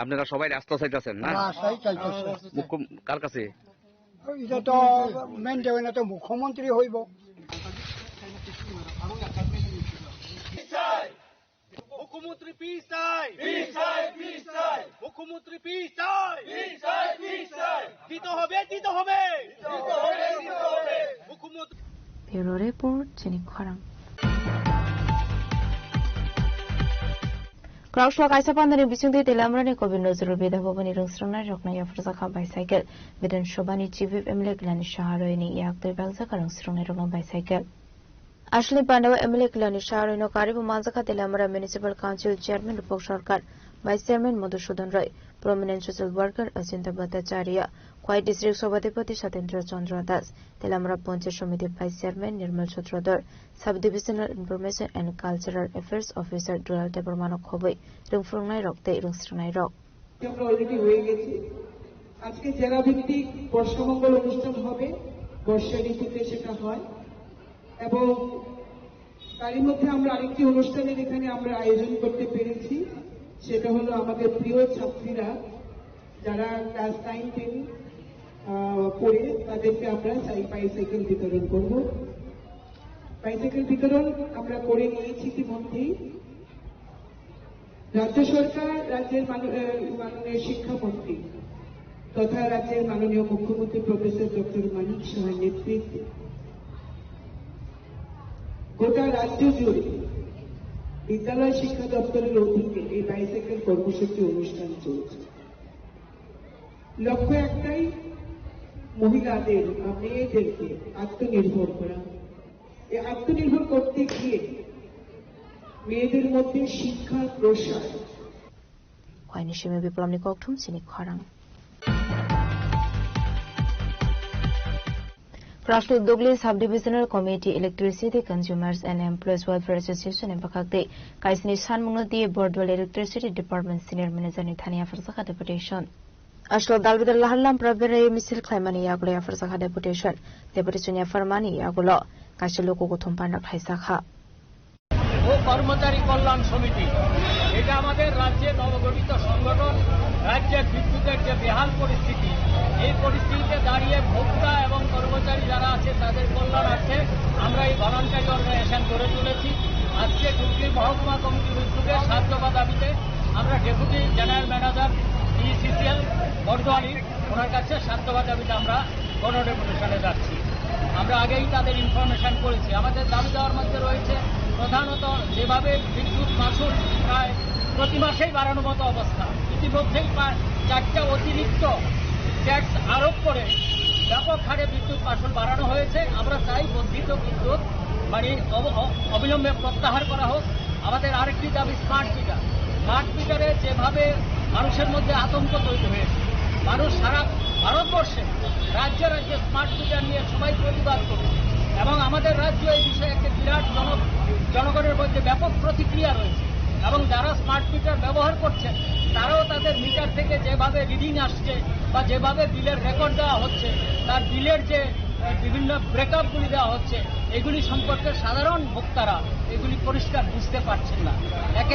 আপনারা সবাই রাস্তা চাইতেছেন না? কার কাছে? এটা তো মেন দেওয়া তো মুখ্যমন্ত্রী হইব। মুখ্যমন্ত্রী পিস চাই, মুখ্যমন্ত্রী পিস চাই, দিতে হবে মুখ্যমন্ত্রী। ব্যুরো রিপোর্ট চিনিক খরাং। Krausla kaisa pandani bisung de telamrani kobin nozrul beda bobani rungsrangna rokna ya furza bicycle bidan shobani chief emlek lani shaharoini yak de bagza karungsrangna rokna bicycle ashli pandawa emlek lani shaharoino karibu manzaka telamra municipal council chairman rupok sarkar vice chairman madhusudan roy prominent social worker Ajinta Bhattacharya Khwai district sabhadipati Satendra Chandra Das telamra panchayat samiti vice chairman Nirmal Chotrodar Sub-Divisional Information and Cultural Affairs Officer Dural Debormanok Khoboi Rungfrungnai Rok Te Rungstrangnai Rok আমরা already হয়ে গেছি। আজকে জেলা ভিত্তিক বর্ষমঙ্গল অনুষ্ঠান হবে, বর্ষা ঋতুতে সেটা হয়, এবং তারই মধ্যে আমরা আরেকটি অনুষ্ঠানের এখানে আমরা আয়োজন করতে পেরেছি। সেটা হলো আমাদের প্রিয় ছাত্রীরা যারা ক্লাস 9-10 পড়ে তাদেরকে আমরা বাইসাইকেল বিতরণ করব। বাইসাইকেল বিতরণ আমরা করে নিয়েছি ইতিমধ্যেই। রাজ্য সরকার, রাজ্যের মাননীয় শিক্ষামন্ত্রী তথা রাজ্যের মাননীয় মুখ্যমন্ত্রী প্রফেসর ডক্টর মানিক সাহার নেতৃত্বে গোটা রাজ্য জুড়ে বিদ্যালয় শিক্ষা দপ্তরের অধীনে এই বাইসাইকেল কর্মসূচি অনুষ্ঠান চলছে। লক্ষ্য একটাই, মহিলাদের মেয়েদেরকে আত্মনির্ভর করা। এই আত্মনির্ভর করতে গিয়ে মেয়েদের মধ্যে শিক্ষার প্রসার। Khwaini shime biplamni kokthum chinik khorang Kraslu Dugli Sub-Divisional Committee Electricity Consumers and Employees Welfare Association in Bakakde Kaisni Sanmungno die Bordwal Electricity Department Senior Manager ni Thania Farsakha Deputation Ashlo Dalbidar Laharlam Prabere Misil Klaimani Yagulo Farsakha Deputation Deputation ya Farmani Yagulo Kashilo Kogothum Pandak Haisakha ও কর্মচারী কল্যাণ সমিতি, এটা আমাদের রাজ্যের নবগঠিত সংগঠন। রাজ্যের বিদ্যুতের যে বেহাল পরিস্থিতি, এই পরিস্থিতিতে দাঁড়িয়ে ভোক্তা এবং কর্মচারী যারা আছে তাদের কল্যাণার্থে আমরা এই ভলান্টারি অর্গানাইজেশন গড়ে তুলেছি। আজকে ডুগলি মহকুমা কমিটির উদ্যোগে সাহায্য বা দাবিতে আমরা ডেপুটি জেনারেল ম্যানেজার ইসিসিএল বর্দোয়ালি ওনার কাছে সাহায্য বা দাবিতে আমরা গণ ডেপুটেশনে যাচ্ছি। আমরা আগেই তাদের ইনফরমেশন করেছি। আমাদের দাবি দেওয়ার মধ্যে রয়েছে প্রধানত যেভাবে বিদ্যুৎ মাশুল প্রায় প্রতি মাসেই বাড়ানোর মতো অবস্থা, ইতিমধ্যেই 4টা অতিরিক্ত ট্যাক্স আরোপ করে ব্যাপক হারে বিদ্যুৎ মাশুল বাড়ানো হয়েছে। আমরা চাই বর্ধিত বিদ্যুৎ অবিলম্বে প্রত্যাহার করা হোক। আমাদের আরেকটি দাবি স্মার্ট মিটার। স্মার্ট মিটারে যেভাবে মানুষের মধ্যে আতঙ্ক তৈরি হয়েছে, মানুষ সারা ভারতবর্ষে রাজ্যে রাজ্যে স্মার্ট মিটার নিয়ে সবাই প্রতিবাদ করছে এবং আমাদের রাজ্য এই বিষয়ে একটা বিরাট জনগণের মধ্যে ব্যাপক প্রতিক্রিয়া রয়েছে এবং যারা স্মার্ট মিটার ব্যবহার করছেন তারাও তাদের মিটার থেকে যেভাবে রিডিং আসছে বা যেভাবে বিলের রেকর্ড দেওয়া হচ্ছে, তার বিলের যে বিভিন্ন ব্রেকআপগুলি দেওয়া হচ্ছে, এগুলি সম্পর্কে সাধারণ ভোক্তারা এগুলি পরিষ্কার বুঝতে পারছেন না।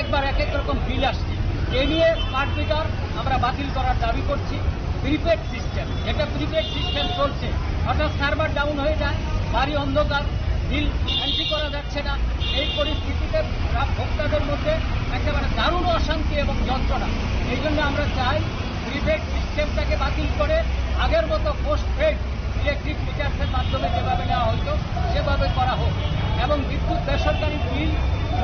একবার এক রকম বিল আসছে। এ নিয়ে স্মার্ট মিটার আমরা বাতিল করার দাবি করছি। প্রিপেড সিস্টেম, যেটা প্রিপেড সিস্টেম চলছে, হঠাৎ সার্ভার ডাউন হয়ে যায়, বাড়ি অন্ধকার, বিল এন্ট্রি করা যাচ্ছে না। এই পরিস্থিতিতে ভোক্তাদের মধ্যে একেবারে দারুণ অশান্তি এবং যন্ত্রণা। এই জন্য আমরা চাই প্রিপেড সিস্টেমটাকে বাতিল করে আগের মতো পোস্টপেড ইলেকট্রিক মিটারের মাধ্যমে যেভাবে নেওয়া হতো সেভাবে করা হোক এবং বিদ্যুৎ বেসরকারি বিল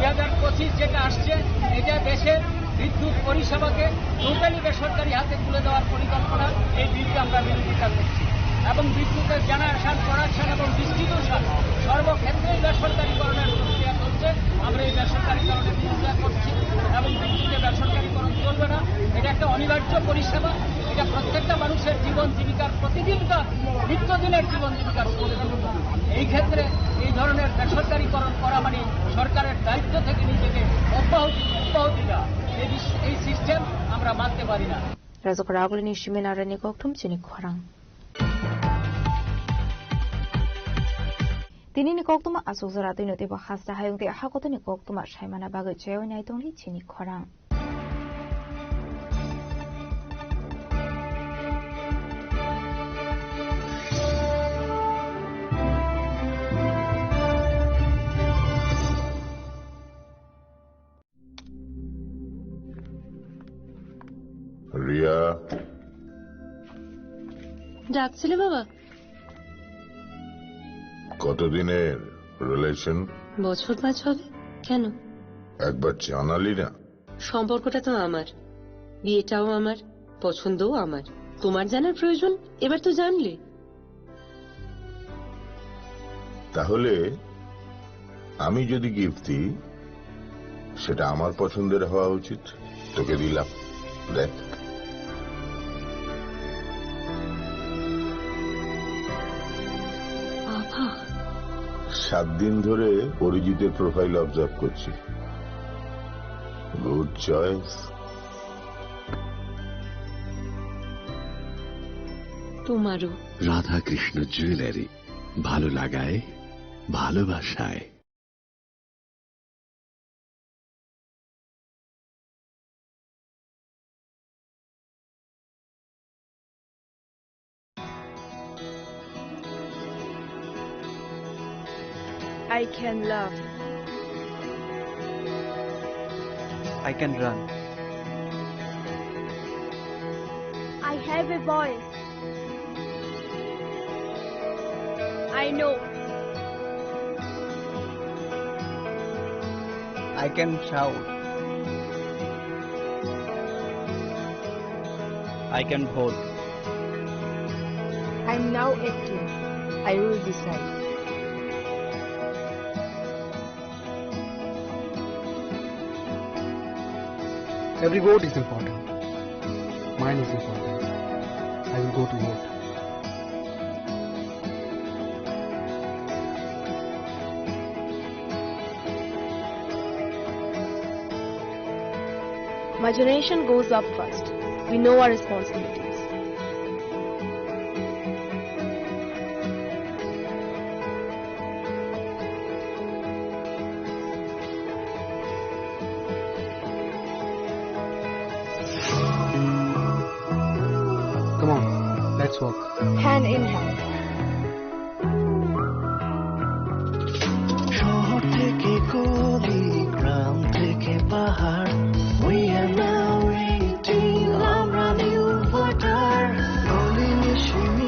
2025 যেটা আসছে, এটা দেশের বিদ্যুৎ পরিষেবাকে টোটালি বেসরকারি হাতে তুলে দেওয়ার পরিকল্পনা। এই বিলকে আমরা বিরোধিতা করছি এবং বিদ্যুতের জেনারেশন, প্রোডাকশন এবং ডিস্ট্রিবিউশন সর্বক্ষেত্রেই বেসরকারীকরণের প্রক্রিয়া চলছে। হচ্ছে আমরা এই বেসরকারীকরণের বিরোধিতা করছি এবং বিদ্যুতের বেসরকারীকরণ চলবে না। এটা একটা অনিবার্য পরিষেবা, এটা প্রত্যেকটা মানুষের জীবন জীবিকার প্রতিদিনকার নিত্যদিনের জীবন জীবিকার প্রতিদিন। এই ক্ষেত্রে এই ধরনের বেসরকারীকরণ করা মানে সরকারের দায়িত্ব থেকে নিজেকে অব্যাহতি দেওয়া। এই সিস্টেম আমরা মানতে পারি না। রাজকরা আগলিনি সিমেনারনি ককথুম চিনি খরাং tinini koktuma asuzara tino tiba khasta hayung ti hakotoni koktuma shaimana bagai cheo nai tongli chini khorang Riya ডাকছিলে বাবা? কতদিনের রিলেশন? বছর 5 হবে। কেন? একবার জানালি না? সম্পর্কটা তো আমার, বিয়েটাও আমার, পছন্দও আমার। তোমার জানার প্রয়োজন এবার তো জানলে। তাহলে আমি যদি গিফট দিই সেটা আমার পছন্দের হওয়া উচিত। তোকে দিলাম, দেখ। বাবা 7 দিন ধরে অরিজিতের প্রোফাইল অবজার্ভ করছি। Good choice. তোমারও। রাধা কৃষ্ণ জুয়েলারি, ভালো লাগায় ভালোবাসায়। I can love. I can run. I have a voice. I know. I can shout. I can hold. I'm now acting. I will decide. Every vote is important. Mine is important. I will go to vote. My generation goes up first. We know our responsibilities. Come on, let's walk. Hand in hand.